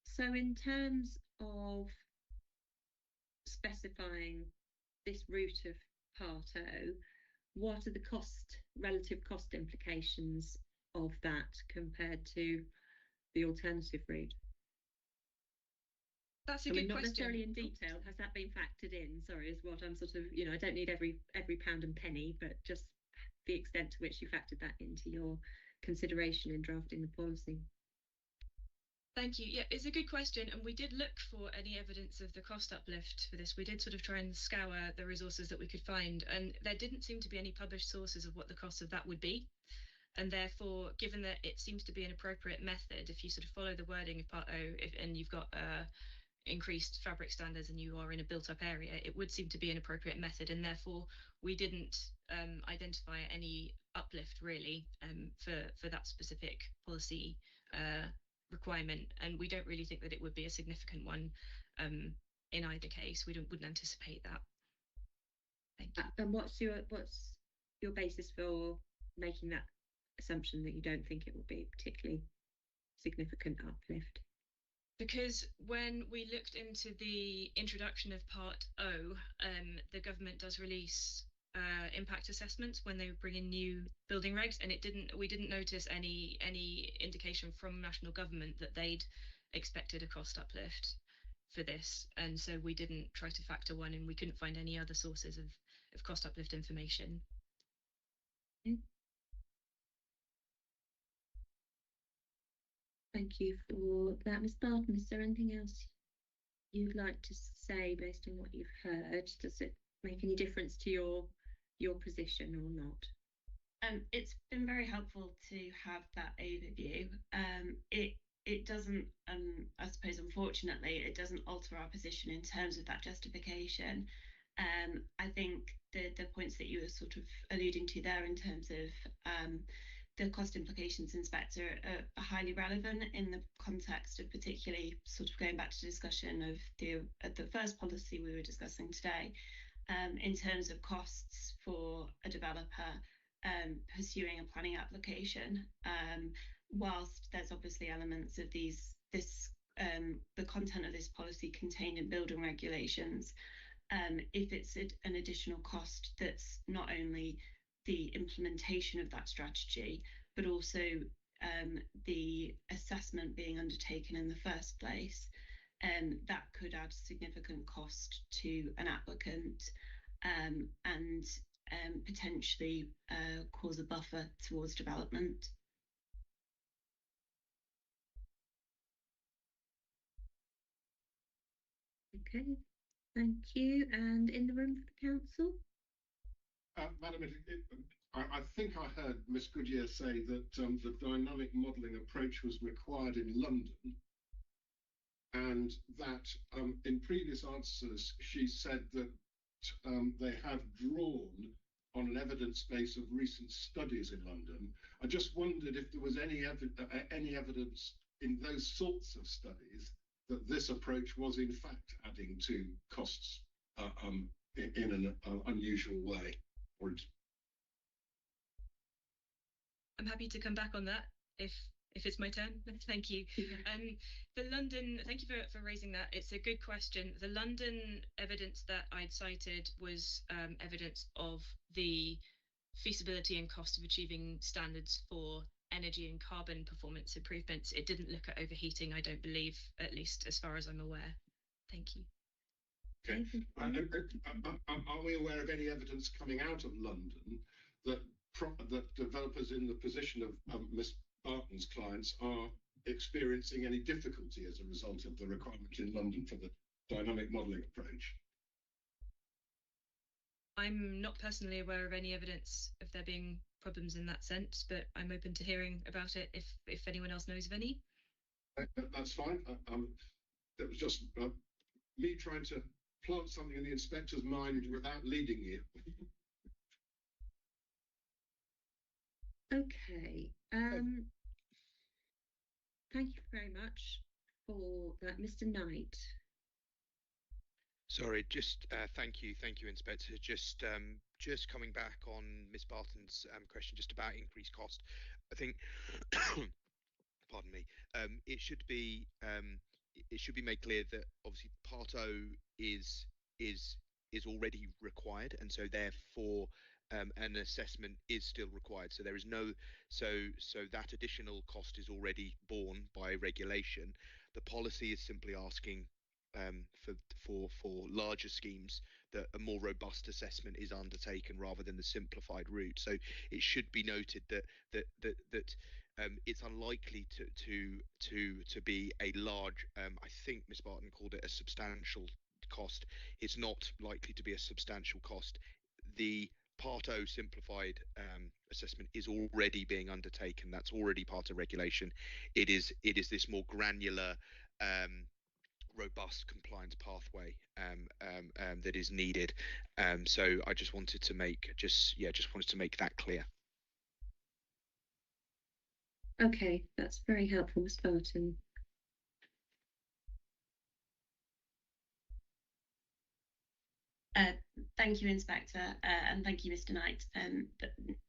So in terms of specifying this route of Part O, what are the relative cost implications of that compared to the alternative route? That's a good not question. Necessarily in detail. Has that been factored in? Sorry, is what I'm sort of, I don't need every pound and penny, but just the extent to which you factored that into your consideration in drafting the policy. Thank you. Yeah, it's a good question. And we did look for any evidence of the cost uplift for this. We did sort of try and scour the resources that we could find. And there didn't seem to be any published sources of what the cost of that would be. And therefore, given that it seems to be an appropriate method, if you sort of follow the wording of Part O, and you've got increased fabric standards and you are in a built-up area, it would seem to be an appropriate method. And therefore, we didn't identify any uplift really for that specific policy requirement, and we don't really think that it would be a significant one in either case. We wouldn't anticipate that. Thank you. And what's your basis for making that assumption that you don't think it will be a particularly significant uplift? Because when we looked into the introduction of Part O, the government does release impact assessments when they bring in new building regs, and we didn't notice any indication from national government that they'd expected a cost uplift for this, and so we didn't try to factor one, and we couldn't find any other sources of cost uplift information. Thank you for that. Ms. Barton, is there anything else you'd like to say based on what you've heard? Does it make any difference to your position or not? It's been very helpful to have that overview. It doesn't, I suppose, unfortunately, it doesn't alter our position in terms of that justification. I think the points that you were sort of alluding to there in terms of the cost implications inspector are highly relevant in the context of particularly sort of going back to discussion of the first policy we were discussing today, in terms of costs for a developer pursuing a planning application. Whilst there's obviously elements of the content of this policy contained in building regulations, if it's an additional cost that's not only the implementation of that strategy, but also the assessment being undertaken in the first place, that could add significant cost to an applicant and potentially cause a buffer towards development. Okay, thank you. And in the room for the council? Madam, I think I heard Ms Goodyear say that the dynamic modelling approach was required in London, and that in previous answers she said that they have drawn on an evidence base of recent studies in London. I just wondered if there was any evidence in those sorts of studies that this approach was in fact adding to costs in an unusual way. I'm happy to come back on that if it's my turn. Thank you. The London, thank you for raising that. It's a good question. The London evidence that I'd cited was evidence of the feasibility and cost of achieving standards for energy and carbon performance improvements. It didn't look at overheating, I don't believe, at least as far as I'm aware. Thank you. Okay. Are we aware of any evidence coming out of London that that developers in the position of Miss Barton's clients are experiencing any difficulty as a result of the requirement in London for the dynamic modelling approach? I'm not personally aware of any evidence of there being problems in that sense, but I'm open to hearing about it if anyone else knows of any. That's fine. That was just me trying to plant something in the inspector's mind without leading you. Okay. Thank you very much for that, Mr. Knight. Sorry, just thank you, Inspector. Just coming back on Ms. Barton's question, just about increased cost. I think, pardon me, it should be made clear that obviously Part O is already required, and so therefore an assessment is still required. So there is no so that additional cost is already borne by regulation. The policy is simply asking for larger schemes that a more robust assessment is undertaken rather than the simplified route. So it should be noted that it's unlikely to be a large. I think Ms. Barton called it a substantial cost. It's not likely to be a substantial cost. The Part O simplified assessment is already being undertaken. That's already part of regulation. It is this more granular, robust compliance pathway that is needed. So I just wanted to make that clear. Okay, that's very helpful, Ms. Barton. Thank you, Inspector, and thank you, Mr. Knight.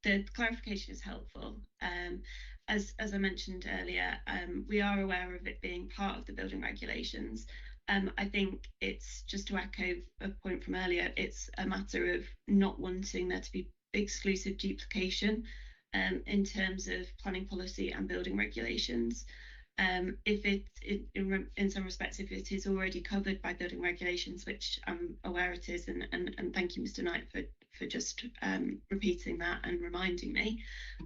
The clarification is helpful. As I mentioned earlier, we are aware of it being part of the building regulations. I think it's just to echo a point from earlier, it's a matter of not wanting there to be exclusive duplication in terms of planning policy and building regulations. If in some respects, if it is already covered by building regulations, which I'm aware it is, and thank you, Mr. Knight, for just repeating that and reminding me.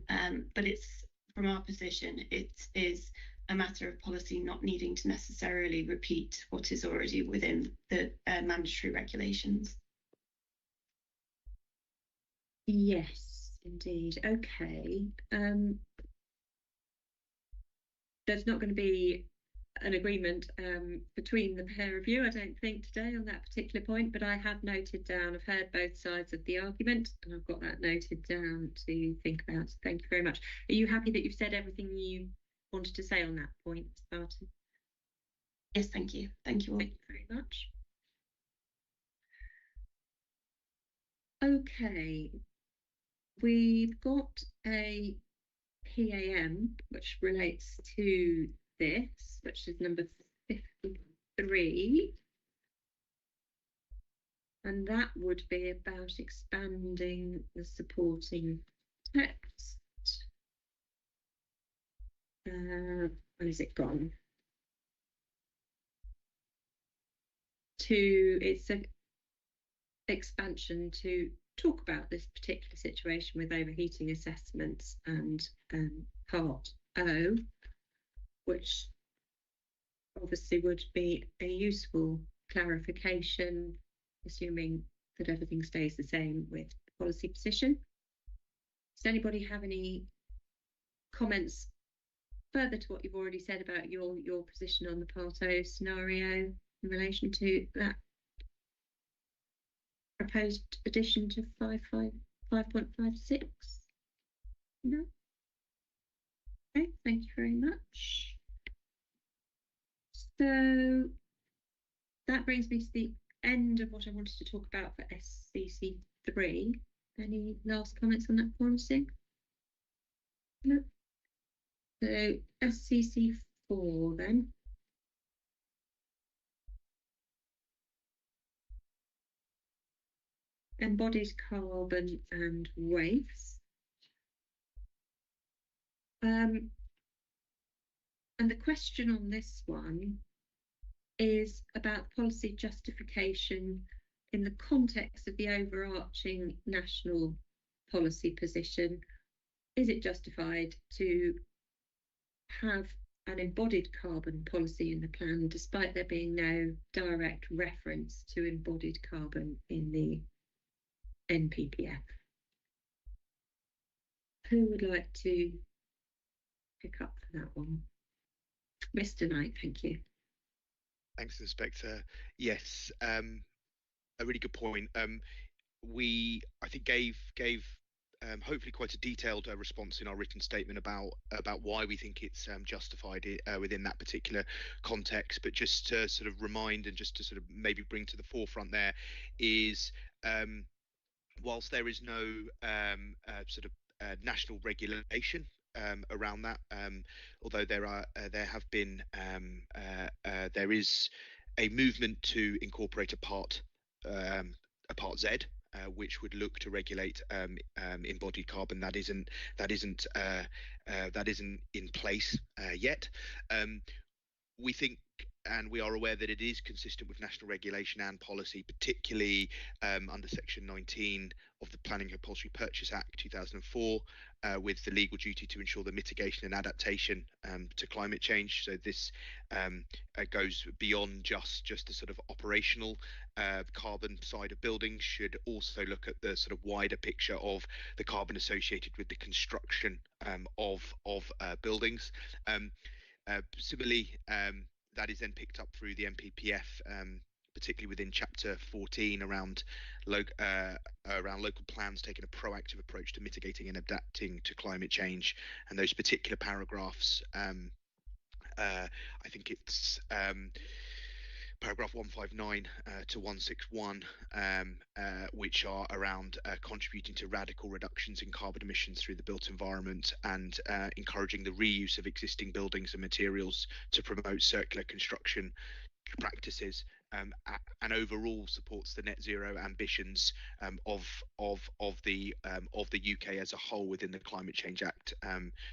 But it's, from our position, it is a matter of policy not needing to necessarily repeat what is already within the mandatory regulations. Yes, indeed. Okay. There's not going to be an agreement between the pair of you, I don't think, today on that particular point, but I have noted down, I've heard both sides of the argument, and I've got that noted down to think about. So thank you very much. Are you happy that you've said everything you wanted to say on that point, Ms. Barton? Yes, thank you. Thank you all. Thank you very much. Okay, we've got a PAM which relates to this, which is number 53, and that would be about expanding the supporting text. Where has it gone? It's an expansion to talk about this particular situation with overheating assessments and Part O, which obviously would be a useful clarification, assuming that everything stays the same with the policy position. Does anybody have any comments further to what you've already said about your position on the Part O scenario in relation to that proposed addition to 5.56? No? Okay, thank you very much. So that brings me to the end of what I wanted to talk about for SCC3. Any last comments on that policy? No? So SCC4 then. Embodied carbon and waste. And the question on this one is about policy justification in the context of the overarching national policy position. Is it justified to have an embodied carbon policy in the plan, despite there being no direct reference to embodied carbon in the NPPF? Who would like to pick up for that one? Mr. Knight, thank you. Thanks, Inspector. Yes, a really good point. We, I think, gave hopefully quite a detailed response in our written statement about why we think it's justified within that particular context. But just to sort of remind and just to sort of maybe bring to the forefront there is, whilst there is no sort of national regulation around that, although there have been there is a movement to incorporate a part Z, which would look to regulate embodied carbon. That isn't in place yet. We think, and we are aware that it is consistent with national regulation and policy, particularly under Section 19 of the Planning and Compulsory Purchase Act 2004, with the legal duty to ensure the mitigation and adaptation to climate change. So this goes beyond just the sort of operational carbon side of buildings, should also look at the sort of wider picture of the carbon associated with the construction of buildings. Similarly, that is then picked up through the NPPF, particularly within Chapter 14 around local plans taking a proactive approach to mitigating and adapting to climate change. And those particular paragraphs, I think it's paragraph 159 to 161, which are around contributing to radical reductions in carbon emissions through the built environment and encouraging the reuse of existing buildings and materials to promote circular construction practices, and overall supports the net zero ambitions of the UK as a whole within the Climate Change Act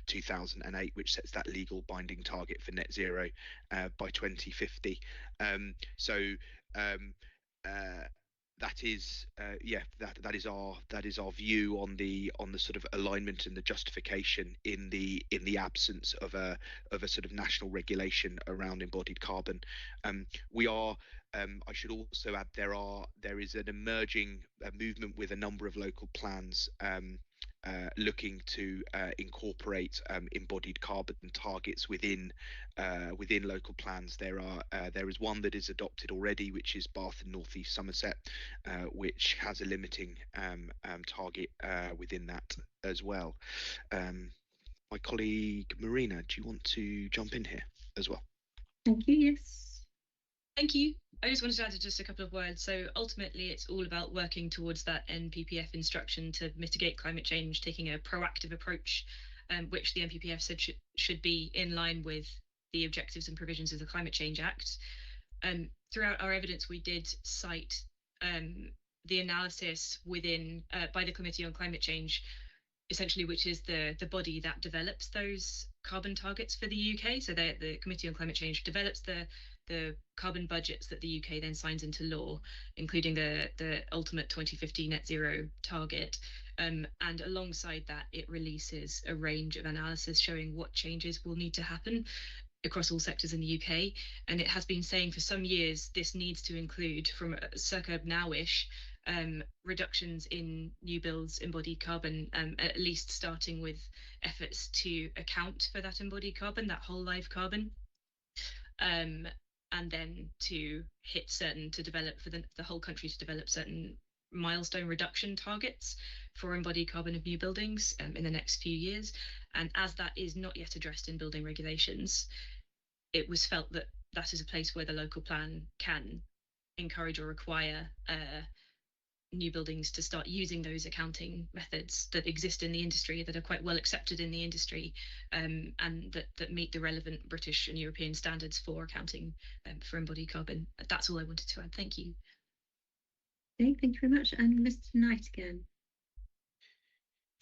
2008, which sets that legal binding target for net zero by 2050. That is that is our view on the sort of alignment and the justification in the absence of a sort of national regulation around embodied carbon. We are, I should also add, there is an emerging movement with a number of local plans looking to incorporate embodied carbon targets within local plans. There is one that is adopted already, which is Bath and North East Somerset, which has a limiting target within that as well. My colleague Marina, do you want to jump in here as well? Thank you. Yes. Thank you. I just wanted to add just a couple of words. So ultimately, it's all about working towards that NPPF instruction to mitigate climate change, taking a proactive approach, which the NPPF said should be in line with the objectives and provisions of the Climate Change Act. Throughout our evidence, we did cite the analysis within by the Committee on Climate Change, essentially, which is the body that develops those carbon targets for the UK. So the Committee on Climate Change develops the carbon budgets that the UK then signs into law, including the ultimate 2050 net zero target. And alongside that, it releases a range of analysis showing what changes will need to happen across all sectors in the UK. And it has been saying for some years this needs to include, from circa now-ish, reductions in new builds embodied carbon, at least starting with efforts to account for that embodied carbon, that whole life carbon, and then to develop for the whole country to develop certain milestone reduction targets for embodied carbon of new buildings in the next few years. And as that is not yet addressed in building regulations, it was felt that that is a place where the local plan can encourage or require new buildings to start using those accounting methods that exist in the industry, that are quite well accepted in the industry, and that meet the relevant British and European standards for accounting for embodied carbon. That's all I wanted to add. Thank you. Okay, thank you very much. And Mr. Knight again.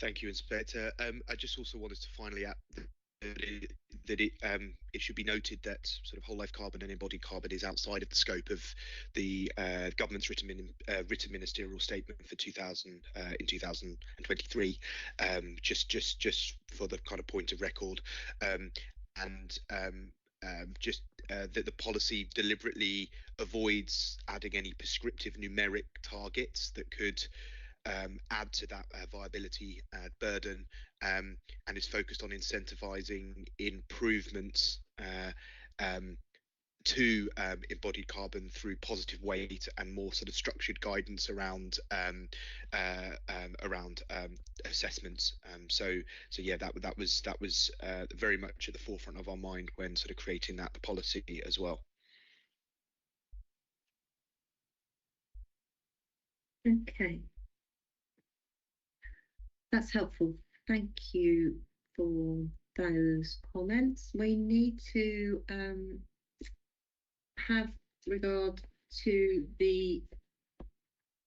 Thank you, Inspector. I just also wanted to finally add that that it should be noted that sort of whole life carbon and embodied carbon is outside of the scope of the government's written ministerial statement for 2023. Just for the kind of point of record, that the policy deliberately avoids adding any prescriptive numeric targets that could add to that viability burden, and is focused on incentivizing improvements to embodied carbon through positive weight and more sort of structured guidance around assessments. So yeah, that was very much at the forefront of our mind when sort of creating the policy as well. Okay, that's helpful. Thank you for those comments. We need to have regard to the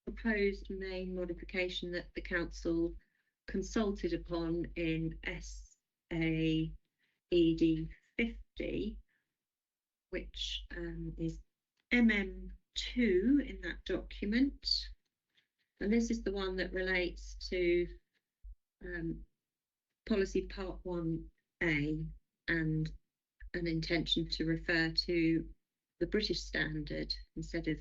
proposed main modification that the council consulted upon in SAED 50, which is MM2 in that document. And this is the one that relates to policy part 1A and an intention to refer to the British standard instead of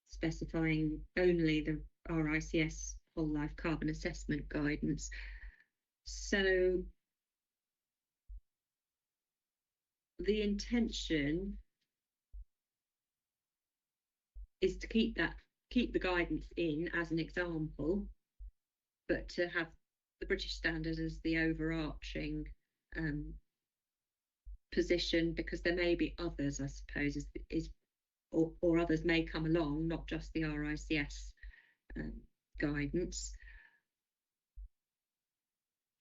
specifying only the RICS whole life carbon assessment guidance. So the intention is to keep the guidance in as an example, but to have the British standard as the overarching position, because there may be others, I suppose, or others may come along, not just the RICS guidance.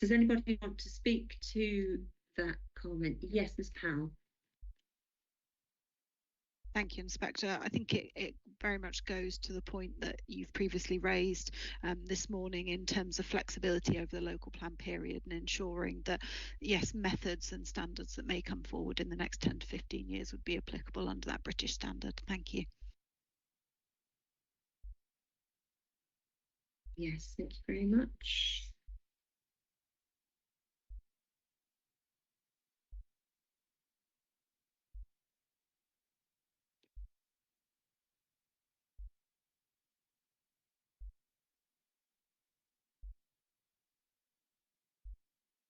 Does anybody want to speak to that comment? Yes, Ms. Powell. Thank you, Inspector. I think it very much goes to the point that you've previously raised this morning in terms of flexibility over the local plan period and ensuring that, yes, methods and standards that may come forward in the next 10 to 15 years would be applicable under that British standard. Thank you. Yes, thank you very much.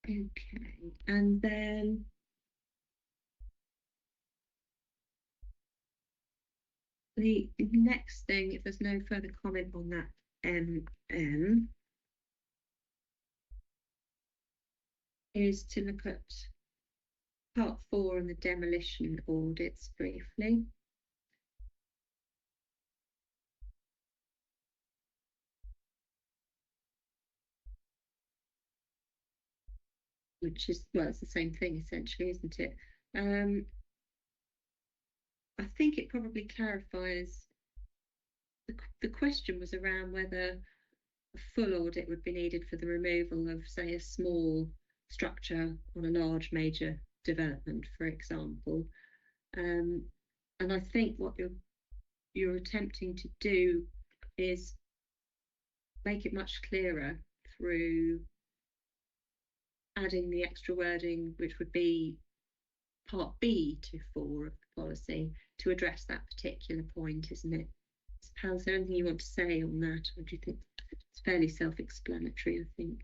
Okay, and then the next thing, if there's no further comment on that MM, is to look at part 4 and the demolition audits briefly. Which is, well, it's the same thing essentially, isn't it? I think it probably clarifies, the question was around whether a full audit would be needed for the removal of, say, a small structure on a large major development, for example. And I think what you're attempting to do is make it much clearer through adding the extra wording, which would be part B to 4 of the policy, to address that particular point, isn't it? Pal, is there anything you want to say on that, or do you think it's fairly self-explanatory? I think.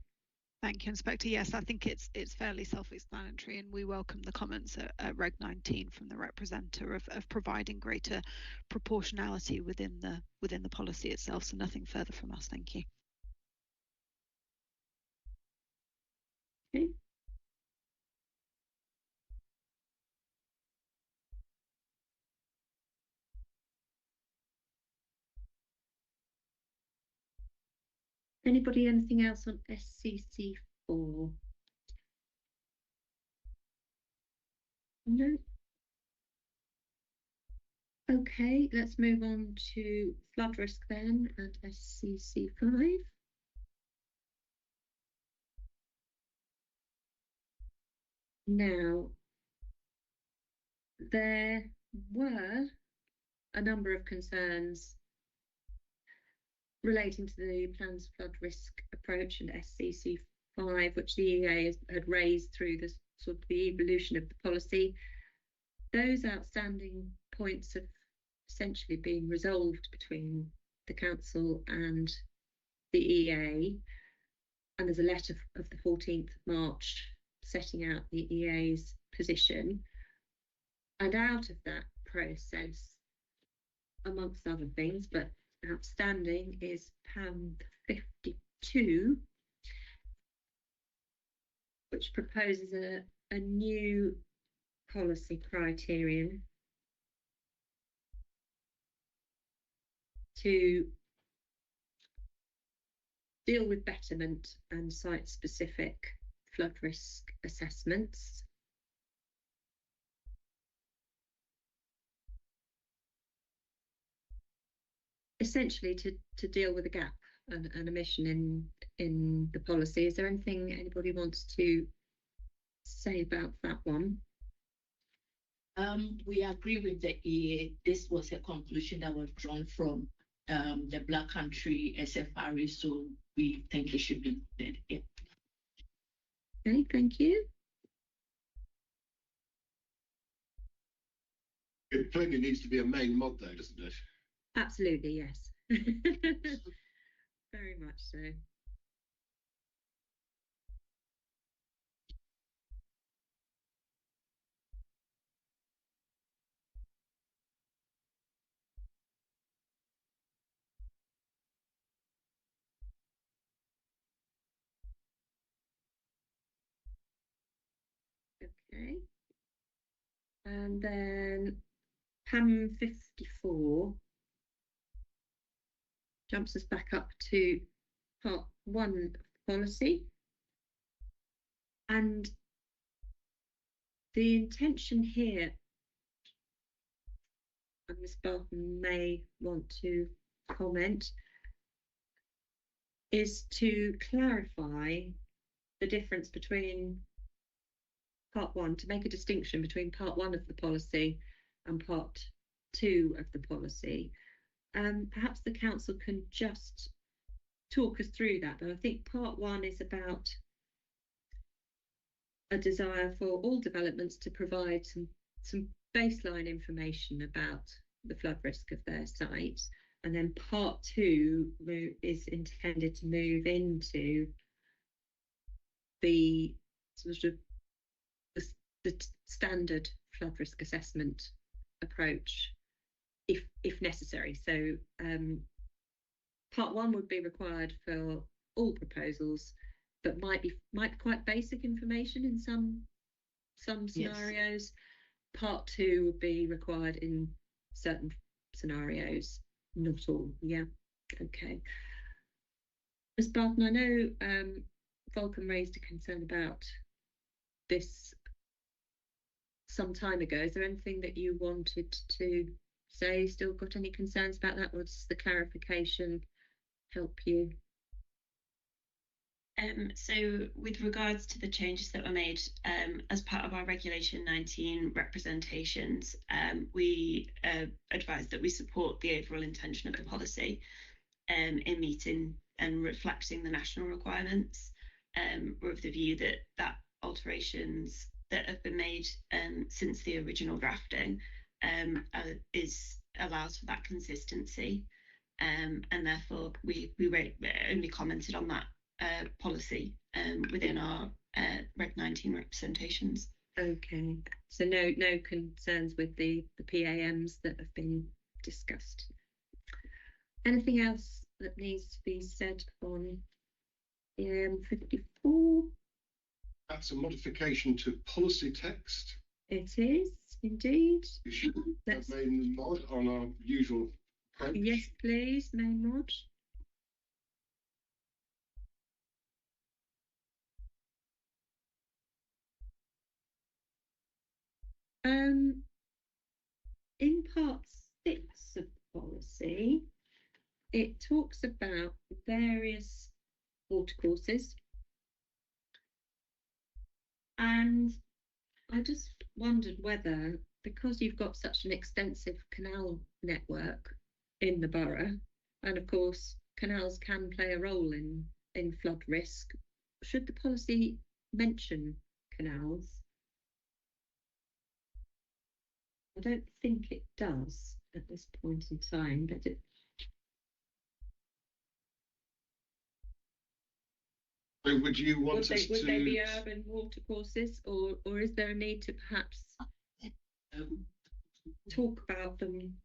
Thank you, Inspector. Yes, I think it's fairly self-explanatory, and we welcome the comments at Reg 19 from the representative of providing greater proportionality within the policy itself. So nothing further from us. Thank you. Okay. Anybody, anything else on SCC4? No. Okay, let's move on to flood risk then and SCC5. Now, there were a number of concerns relating to the plan's flood risk approach and SCC5, which the EA had raised through the sort of the evolution of the policy. Those outstanding points have essentially been resolved between the council and the EA, and there's a letter of the 14th of March setting out the EA's position. And out of that process, amongst other things, but outstanding, is PAM 52, which proposes a new policy criterion to deal with betterment and site-specific flood risk assessments. Essentially to deal with a gap and an omission in the policy. Is there anything anybody wants to say about that one? We agree with the EA. This was a conclusion that was drawn from the Black Country SFRE, so we think it should be included. Yeah. Okay, thank you. It plainly needs to be a main mod though, doesn't it? Absolutely, yes. Very much so. Okay. And then PAM 54 jumps us back up to part 1 of the policy. And the intention here, and Ms. Barton may want to comment, is to clarify the difference between part 1, to make a distinction between part 1 of the policy and part 2 of the policy. Perhaps the council can just talk us through that, but I think part 1 is about a desire for all developments to provide some baseline information about the flood risk of their site, and then part 2 is intended to move into the sort of the standard flood risk assessment approach, if necessary. So part 1 would be required for all proposals, but might be quite basic information in some scenarios. Yes. Part 2 would be required in certain scenarios, not all. Yeah, okay. Ms. Barton, I know Vulcan raised a concern about this some time ago. Is there anything that you wanted to say? Still got any concerns about that, or does the clarification help you? So with regards to the changes that were made as part of our Regulation 19 representations, we advise that we support the overall intention of the policy in meeting and reflecting the national requirements. We're of the view that alterations that have been made since the original drafting allows for that consistency, and therefore we only commented on that policy within our Reg 19 representations. Okay, so no concerns with the PAMs that have been discussed. Anything else that needs to be said on PAM 54? That's a modification to policy text. It is indeed. We should have main mod on our usual approach. Yes, please, main mod. In part 6 of the policy, it talks about various watercourses, and I just wondered whether because you've got such an extensive canal network in the borough, and of course canals can play a role in flood risk, should the policy mention canals? I don't think it does at this point in time, but it. So would you want us would to? They be urban watercourses, or is there a need to perhaps talk about them?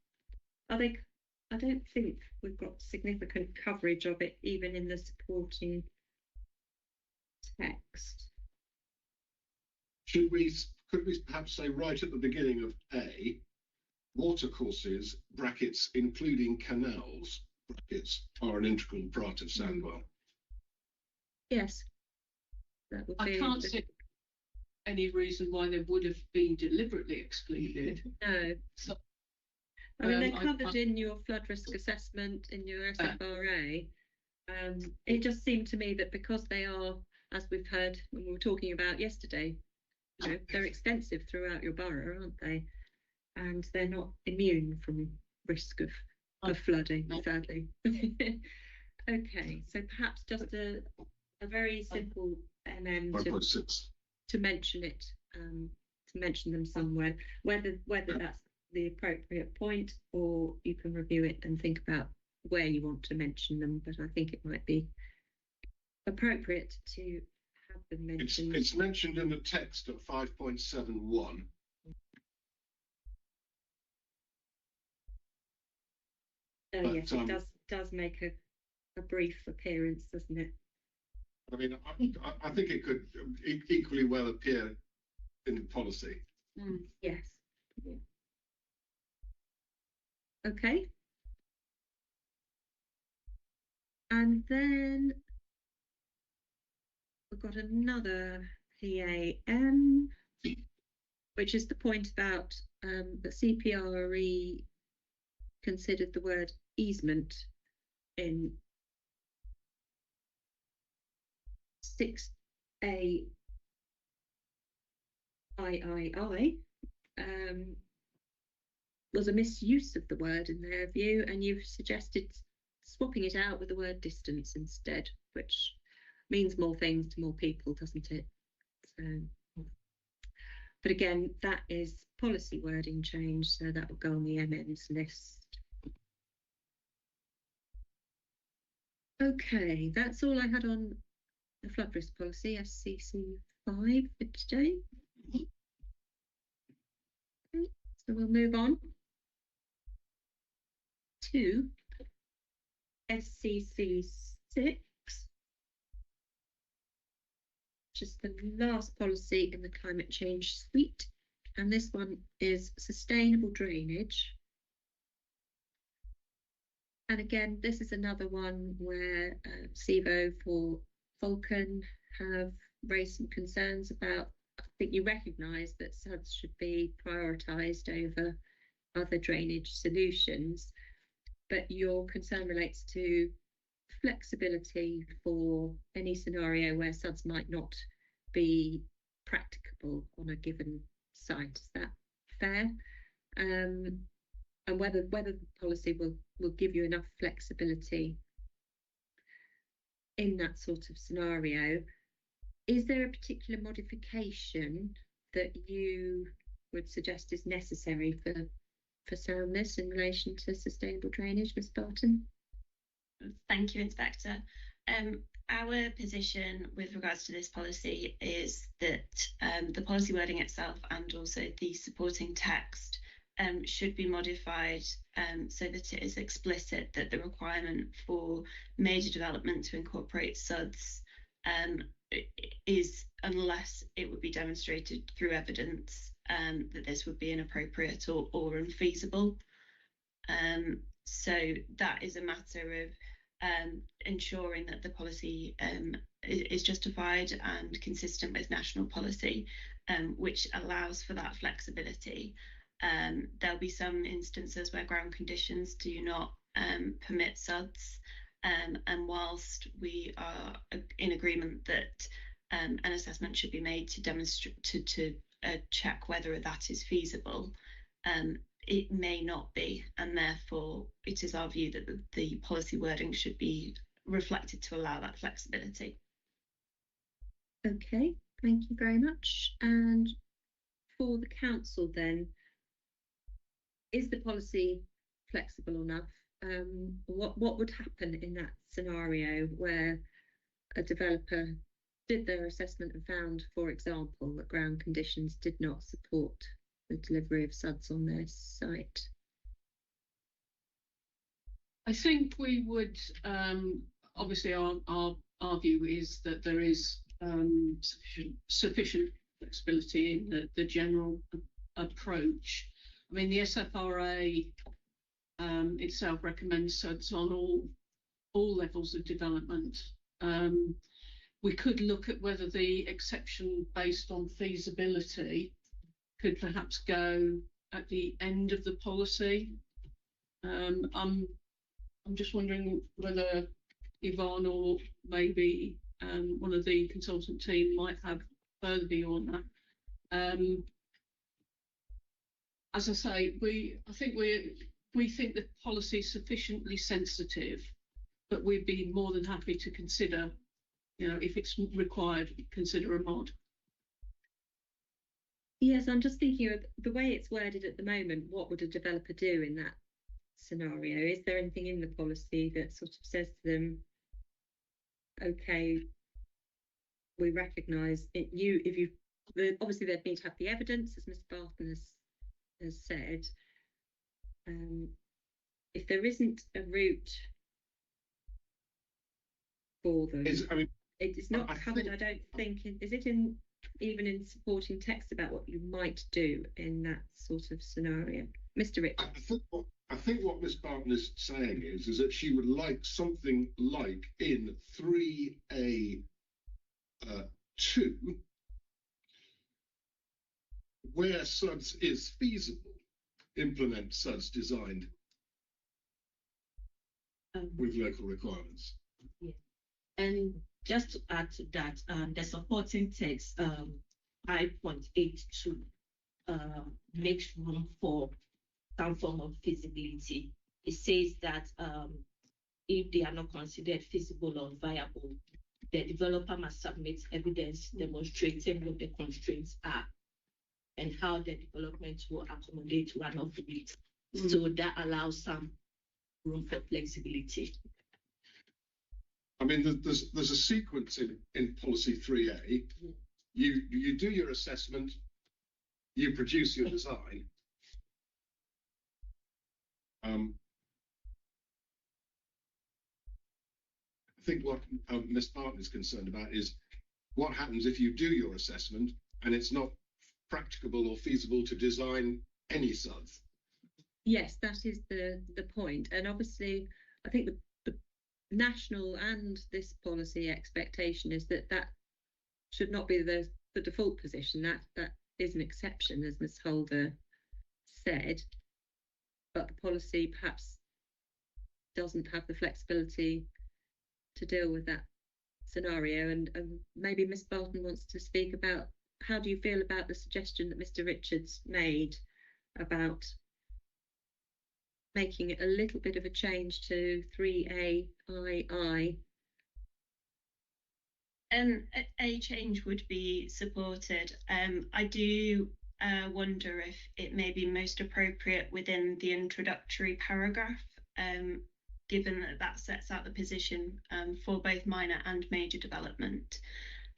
Are they? I don't think we've got significant coverage of it, even in the supporting text. Could we perhaps say right at the beginning of A, watercourses brackets including canals brackets are an integral part of Sandwell? Yes, that would be. I can't see any reason why they would have been deliberately excluded. No. So, I mean, they're covered in your flood risk assessment, in your SFRA. It just seemed to me that because they are, as we've heard when we were talking about yesterday, you know, they're extensive throughout your borough, aren't they? And they're not immune from risk of flooding, sadly. Okay, so perhaps just a very simple to mention it, to mention them somewhere, whether that's the appropriate point, or you can review it and think about where you want to mention them. But I think it might be appropriate to have them mentioned. It's mentioned in the text at 5.71. Oh yes, it does make a brief appearance, doesn't it? I mean, I think it could equally well appear in the policy. Yes. Yeah. Okay. And then we've got another PAM, which is the point about the CPRE considered the word easement in 6A III was a misuse of the word in their view, and you've suggested swapping it out with the word distance instead, which means more things to more people, doesn't it? So, but again, that is policy wording change, so that will go on the MM's list. Okay, that's all I had on the flood risk policy, SCC 5 for today. Okay, so we'll move on to SCC 6, which is the last policy in the climate change suite, and this one is sustainable drainage. And again, this is another one where SEVO for Vulcan have raised some concerns about. I think you recognise that SUDS should be prioritised over other drainage solutions, but your concern relates to flexibility for any scenario where SUDS might not be practicable on a given site. Is that fair? And whether the policy will give you enough flexibility in that sort of scenario. Is there a particular modification that you would suggest is necessary for soundness in relation to sustainable drainage, Ms. Barton? Thank you, Inspector. Our position with regards to this policy is that the policy wording itself and also the supporting text should be modified so that it is explicit that the requirement for major development to incorporate SUDS is, unless it would be demonstrated through evidence that this would be inappropriate or unfeasible. So that is a matter of ensuring that the policy is justified and consistent with national policy, which allows for that flexibility. There'll be some instances where ground conditions do not permit SUDS, and whilst we are in agreement that an assessment should be made to demonstrate to check whether that is feasible. It may not be, and therefore it is our view that the policy wording should be reflected to allow that flexibility. Okay, thank you very much. And for the council then, is the policy flexible enough? What would happen in that scenario where a developer did their assessment and found, for example, that ground conditions did not support the delivery of SUDs on their site? I think we would, obviously our view is that there is sufficient flexibility in the general approach. I mean, the SFRA itself recommends SUDs on all levels of development. We could look at whether the exception based on feasibility could perhaps go at the end of the policy. I'm just wondering whether Yvonne or maybe one of the consultant team might have further view on that. As I say, I think we think the policy is sufficiently sensitive, but we'd be more than happy to consider, if it's required, consider a mod. Yes, I'm just thinking of the way it's worded at the moment. What would a developer do in that scenario? Is there anything in the policy that sort of says to them, okay, we recognise it, obviously they'd need to have the evidence, as Mr. Barton has said. If there isn't a route for them, it's not covered. I don't think. Is it even in supporting text about what you might do in that sort of scenario, Mr. Richards? I think what Ms. Barton is saying is that she would like something like in 3A2, where SUDS is feasible, implement SUDS designed with local requirements. Yeah. And just to add to that, the supporting text 5.82 makes room for some form of feasibility. It says that if they are not considered feasible or viable, the developer must submit evidence demonstrating what the constraints are and how the development will accommodate one of it. So that allows some room for flexibility. I mean, there's a sequence in policy 3A. You do your assessment, you produce your design. I think what Ms. Barton is concerned about is what happens if you do your assessment and it's not practicable or feasible to design any SUDs. Yes, that is the point. And obviously, I think the national and this policy expectation is that should not be the default position. That is an exception, as Ms. Holder said, but the policy perhaps doesn't have the flexibility to deal with that scenario. And maybe Ms. Barton wants to speak about, how do you feel about the suggestion that Mr. Richards made about making a little bit of a change to 3A2II? A change would be supported. I do wonder if it may be most appropriate within the introductory paragraph, given that sets out the position for both minor and major development.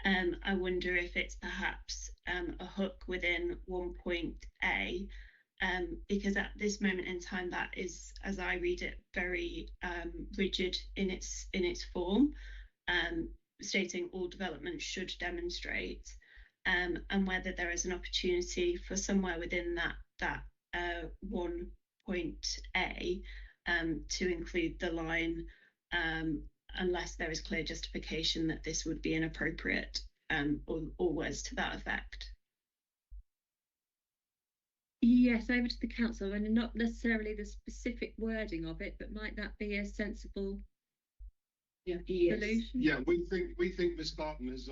I wonder if it's perhaps a hook within 1.A, because at this moment in time, that is, as I read it, very rigid in its form, stating all development should demonstrate, and whether there is an opportunity for somewhere within that 1.A to include the line, unless there is clear justification that this would be inappropriate, or words to that effect. Yes, over to the council, and not necessarily the specific wording of it, but might that be a sensible solution? Yeah, we think Ms. Barton has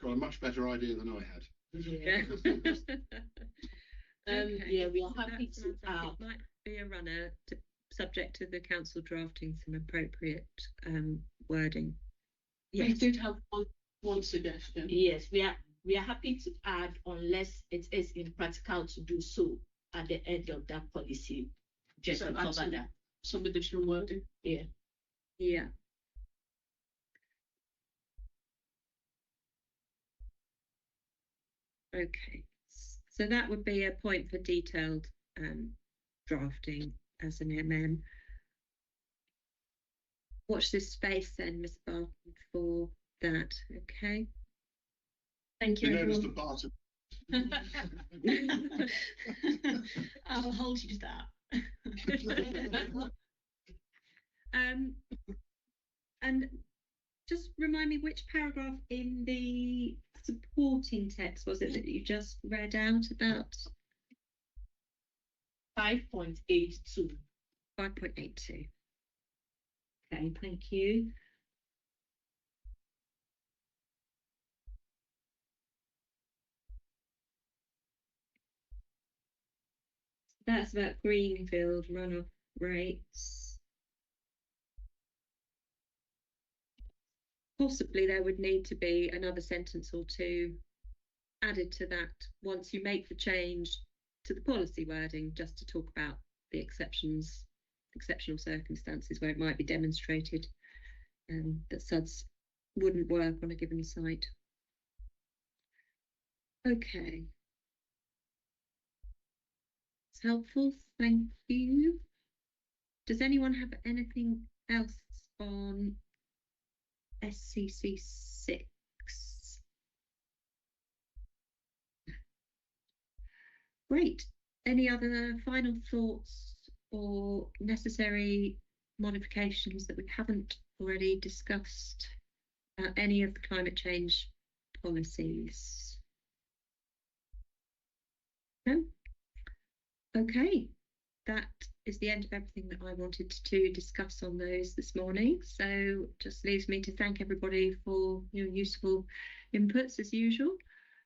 got a much better idea than I had. Yeah. Okay, Yeah, we are so happy that to sounds like add. it might be a runner to subject to the council drafting some appropriate wording. We Yes. did have one suggestion. Yes, we are happy to add unless it is impractical to do so at the end of that policy. Just So to cover add that. some additional wording. Yeah. Yeah. Okay, so that would be a point for detailed drafting as an MM. Watch this space then, Miss Barton, for that. Okay. Thank you, You notice everyone. the Barton. I'll hold you to that. And just remind me which paragraph in the supporting text was it that you just read out about? 5.82. 5.82. Okay, thank you. That's about greenfield runoff rates. Possibly there would need to be another sentence or two added to that once you make the change to the policy wording, just to talk about the exceptional circumstances where it might be demonstrated that SUDS wouldn't work on a given site. Okay. It's helpful, thank you. Does anyone have anything else on SCC 6? Great. Any other final thoughts or necessary modifications that we haven't already discussed about any of the climate change policies? No? Okay. That is the end of everything that I wanted to discuss on those this morning. So just leaves me to thank everybody for your useful inputs as usual.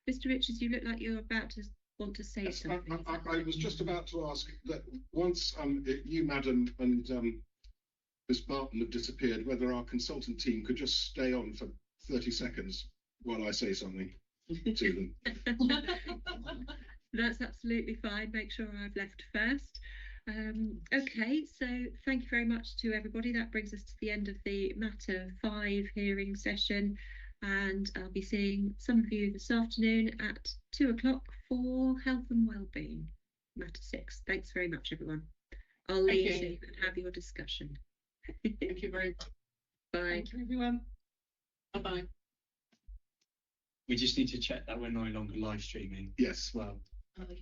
Mr. Richards, you look like you're about to want to say something. I was just about to ask that once you, Madam, and Ms. Barton have disappeared, whether our consultant team could just stay on for 30 seconds while I say something to them. That's absolutely fine. Make sure I've left first. Okay, so thank you very much to everybody. That brings us to the end of the Matter 5 hearing session, and I'll be seeing some of you this afternoon at 2 o'clock for Health and Wellbeing, Matter 6. Thanks very much, everyone. I'll leave you so you can have your discussion. Thank you very much. Bye. Thank you, everyone. Bye-bye. We just need to check that we're no longer live streaming. Yes. Well. Okay.